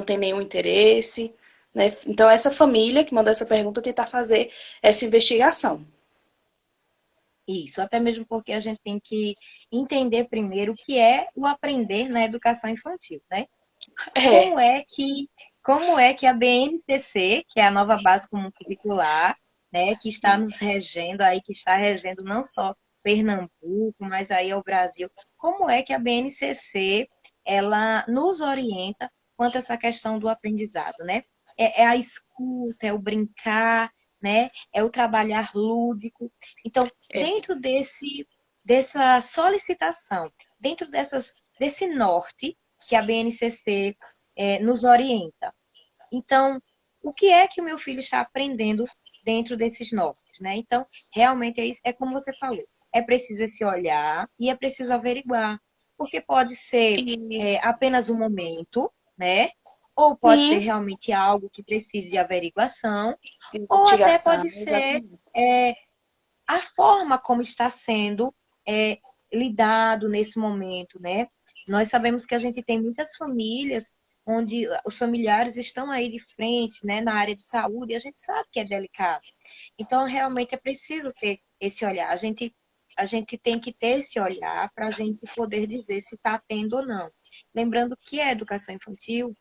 tem nenhum interesse, né? Então, essa família que mandou essa pergunta tentar fazer essa investigação. Isso, até mesmo porque a gente tem que entender primeiro o que é o aprender na educação infantil, né? É, Como é que como é que a BNCC, que é a nova base comum curricular, né, que está nos regendo aí, que está regendo não só Pernambuco, mas aí ao Brasil, como é que a BNCC ela nos orienta quanto a essa questão do aprendizado, né? É a escuta, é o brincar, né? É o trabalhar lúdico. Então, É, dentro dessa solicitação, dentro desse norte que a BNCC nos orienta. Então, o que é que o meu filho está aprendendo dentro desses nortes, né? Então, realmente é isso, é como você falou, é preciso esse olhar e é preciso averiguar, porque pode ser isso. apenas um momento, né? Ou pode ser Sim, realmente algo que precise de averiguação, ou até investigação, pode ser exatamente. é, a forma como está sendo é, lidado nesse momento, né? Nós sabemos que a gente tem muitas famílias onde os familiares estão aí de frente, né, na área de saúde, e a gente sabe que é delicado. Então, realmente é preciso ter esse olhar. A gente tem que ter esse olhar para a gente poder dizer se está tendo ou não. Lembrando que a educação infantil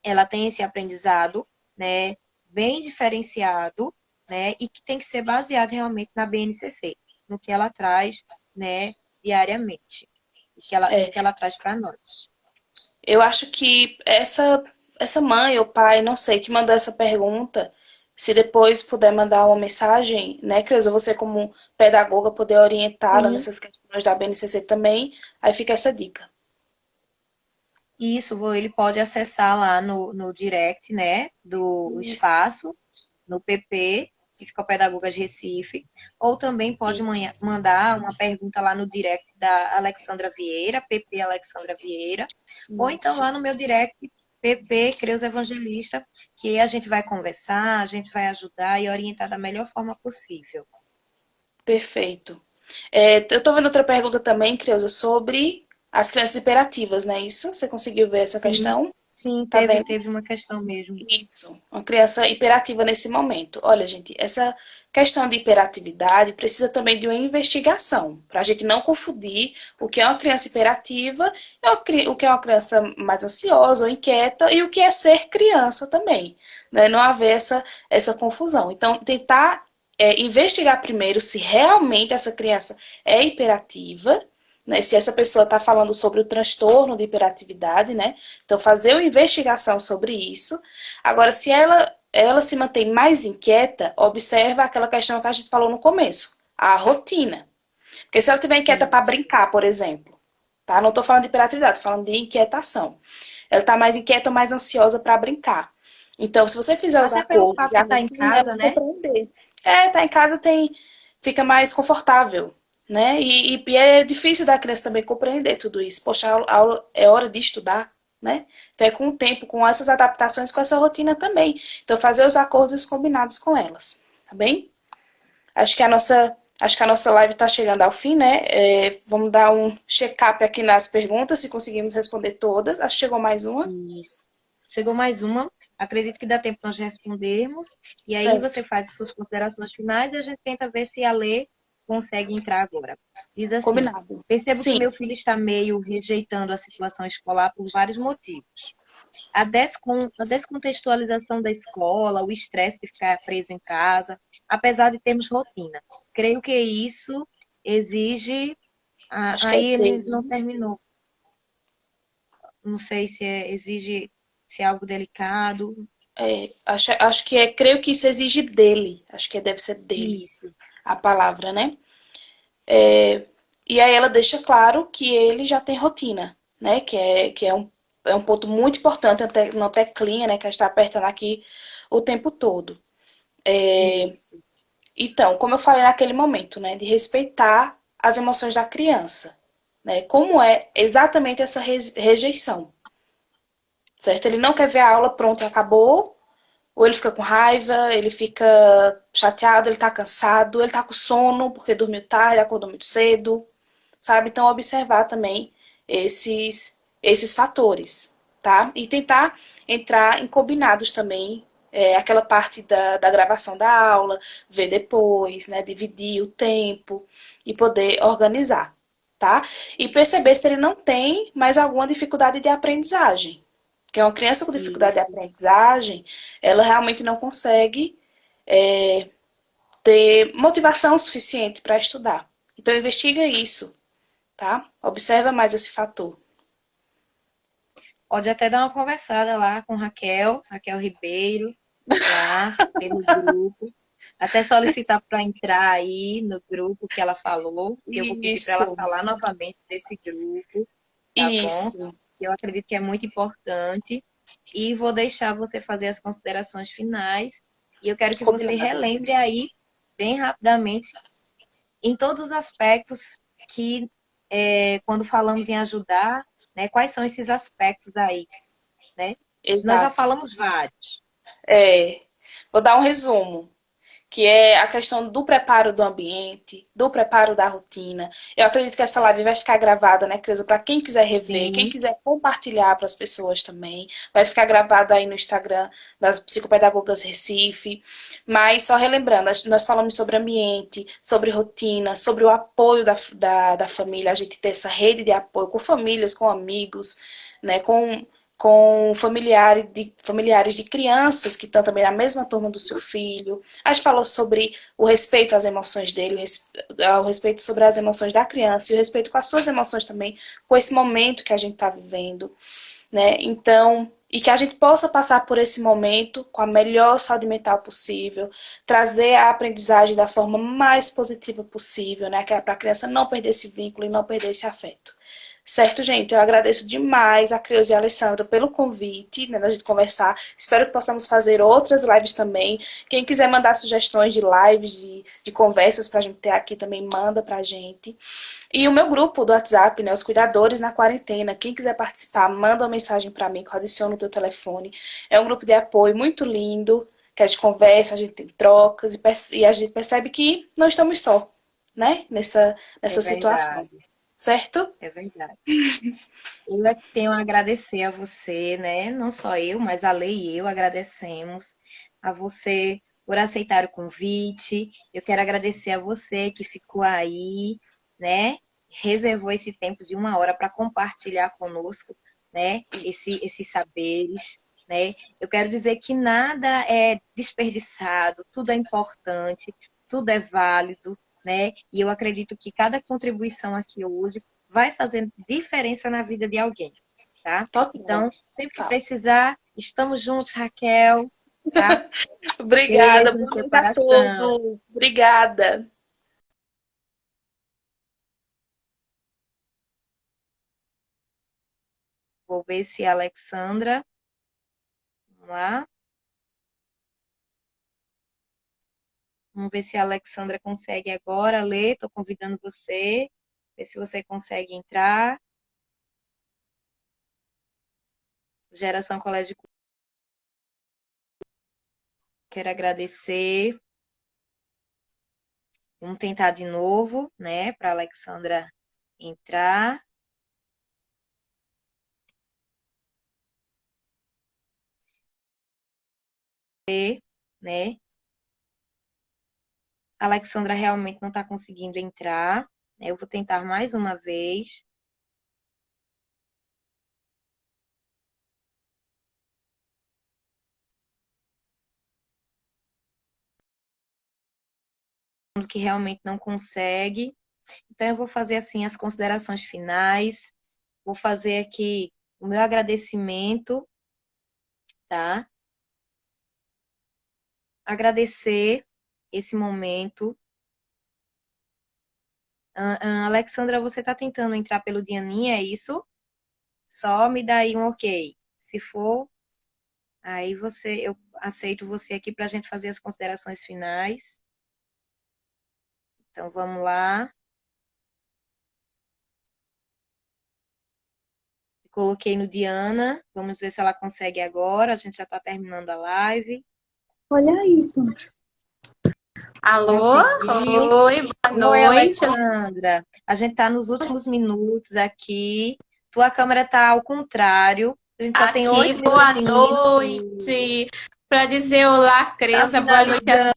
ela tem esse aprendizado, né, bem diferenciado, né, e que tem que ser baseado realmente na BNCC, no que ela traz, né, diariamente, no É, que ela traz para nós. eu acho que essa mãe ou pai, não sei, que mandou essa pergunta, se depois puder mandar uma mensagem, né, Creuza, você como pedagoga poder orientá-la Sim, nessas questões da BNCC também, aí fica essa dica. isso ele pode acessar lá no direct, né, do Isso, espaço, no PP, Psicopedagogas Recife, ou também pode isso, mandar uma pergunta lá no direct da Alexandra Vieira, PP Alexandra Vieira, ou então isso. lá no meu direct, PP Creus Evangelista, que a gente vai conversar, a gente vai ajudar e orientar da melhor forma possível. Perfeito. Eu estou vendo outra pergunta também, Creuza, sobre as crianças hiperativas, né? Isso? Você conseguiu ver essa Sim, questão? sim, Tá teve, vendo? teve uma questão mesmo. Isso. Uma criança hiperativa nesse momento. Olha, gente, essa questão de hiperatividade precisa também de uma investigação, para a gente não confundir o que é uma criança hiperativa, o que é uma criança mais ansiosa ou inquieta e o que é ser criança também. Né? Não haver essa confusão. Então, tentar investigar primeiro se realmente essa criança é hiperativa, né? Se essa pessoa está falando sobre o transtorno de hiperatividade, né? Então, fazer uma investigação sobre isso. Agora, se ela se mantém mais inquieta, observa aquela questão que a gente falou no começo, a rotina. Porque se ela estiver inquieta para Isso. brincar, por exemplo, tá? Não estou falando de hiperatividade, estou falando de inquietação. Ela está mais inquieta ou mais ansiosa para brincar. Então, se você fizer os Até pelo acordos fato e de a estar em rotina, ela casa, né? compreender. Tá em casa fica mais confortável, né? E é difícil da criança também compreender tudo isso. Poxa, a aula é hora de estudar, né? Então é com o tempo, com essas adaptações, com essa rotina também. Então fazer os acordos e os combinados com elas, tá bem? Acho que a nossa live está chegando ao fim, né? Vamos dar um check-up aqui nas perguntas, se conseguimos responder todas. Acho que chegou mais uma. Isso. Chegou mais uma. Acredito que dá tempo nós respondermos. E aí Certo. você faz as suas considerações finais e a gente tenta ver se a Lê consegue entrar agora. Diz assim: Combinado. percebo que Sim, meu filho está meio rejeitando a situação escolar por vários motivos. A descontextualização da escola, o estresse de ficar preso em casa, apesar de termos rotina. Creio que isso exige. acho que é Aí ele dele. não terminou. Não sei se exige se é algo delicado. Acho que creio que isso exige dele. Acho que deve ser dele Isso, a palavra, né? E aí ela deixa claro que ele já tem rotina, né? Que é um ponto muito importante na teclinha, né? Que a gente está apertando aqui o tempo todo. isso. Então, como eu falei naquele momento, né? De respeitar as emoções da criança, né? Como é exatamente essa rejeição, certo? Ele não quer ver a aula, pronto, acabou. Ou ele fica com raiva, ele fica chateado, ele tá cansado, ele tá com sono porque dormiu tarde, acordou muito cedo, sabe? Então, observar também esses fatores, tá? E tentar entrar em combinados também, aquela parte da gravação da aula, ver depois, né? Dividir o tempo e poder organizar, tá? E perceber se ele não tem mais alguma dificuldade de aprendizagem, Porque uma criança com dificuldade de Isso. aprendizagem, ela realmente não consegue ter motivação suficiente para estudar. Então, investiga isso, tá? Observa mais esse fator. Pode até dar uma conversada lá com Raquel Ribeiro, lá pelo grupo. Até solicitar para entrar aí no grupo que ela falou, que eu vou pedir para ela Isso, falar novamente desse grupo, tá bom? isso. Eu acredito que é muito importante. E vou deixar você fazer as considerações finais. E eu quero que você Combinado. relembre aí, bem rapidamente, em todos os aspectos que, quando falamos em ajudar, né, quais são esses aspectos aí, né? Nós já Exato. falamos vários. É, vou dar um resumo, que é a questão do preparo do ambiente, do preparo da rotina. Eu acredito que essa live vai ficar gravada, né, Creuza? Para quem quiser rever, quem Sim, quiser compartilhar para as pessoas também, vai ficar gravado aí no Instagram das Psicopedagogas Recife. Mas só relembrando, nós falamos sobre ambiente, sobre rotina, sobre o apoio da família, a gente ter essa rede de apoio com famílias, com amigos, né, com familiares de crianças que estão também na mesma turma do seu filho. A gente falou sobre o respeito às emoções dele, o respeito sobre as emoções da criança e o respeito com as suas emoções também, com esse momento que a gente está vivendo, né? Então, e que a gente possa passar por esse momento com a melhor saúde mental possível, trazer a aprendizagem da forma mais positiva possível, né? Que é para a criança não perder esse vínculo e não perder esse afeto. Certo, gente? Eu agradeço demais a Creuza e a Alessandra pelo convite, né, da gente conversar. Espero que possamos fazer outras lives também. Quem quiser mandar sugestões de lives, de conversas para a gente ter aqui também, manda para a gente. E o meu grupo do WhatsApp, né, os Cuidadores na Quarentena. Quem quiser participar, manda uma mensagem para mim, que eu adiciono o teu telefone. É um grupo de apoio muito lindo, que a gente conversa, a gente tem trocas e a gente percebe que não estamos só, né, é nessa situação. verdade, Certo? é verdade. Eu é que tenho a agradecer a você, né? Não só eu, mas a Lei e eu agradecemos a você por aceitar o convite. Eu quero agradecer a você que ficou aí, né? Reservou esse tempo de 1 hora para compartilhar conosco, né? Esses saberes, né? Eu quero dizer que nada é desperdiçado, tudo é importante, tudo é válido, né? E eu acredito que cada contribuição aqui hoje vai fazer diferença na vida de alguém, tá? Total, Então, sempre que total. precisar, estamos juntos, Raquel, tá? Obrigada, Beijo no boa seu noite a coração. todos. Obrigada. Vou ver se a Alexandra, vamos lá. Vamos ver se a Alexandra consegue agora ler. Estou convidando você. Ver se você consegue entrar. Geração Colégio. Quero agradecer. Vamos tentar de novo, né? Para a Alexandra entrar, né? A Alexandra realmente não está conseguindo entrar. Eu vou tentar mais uma vez. Que realmente não consegue. Então, eu vou fazer assim as considerações finais. Vou fazer aqui o meu agradecimento, tá? Agradecer esse momento. Alexandra, você está tentando entrar pelo Dianinha, é isso? Só me dá aí um ok. Se for, aí eu aceito você aqui para a gente fazer as considerações finais. Então, vamos lá. Coloquei no Diana. Vamos ver se ela consegue agora. A gente já está terminando a live. Olha isso. Alô? Conseguiu. Oi, boa Oi, noite. Alexandra. A gente está nos últimos minutos aqui. Tua câmera está ao contrário. A gente só tem Aqui, 8 boa minutinhos. noite. Para dizer olá, Está Creuza, boa noite a finalizando.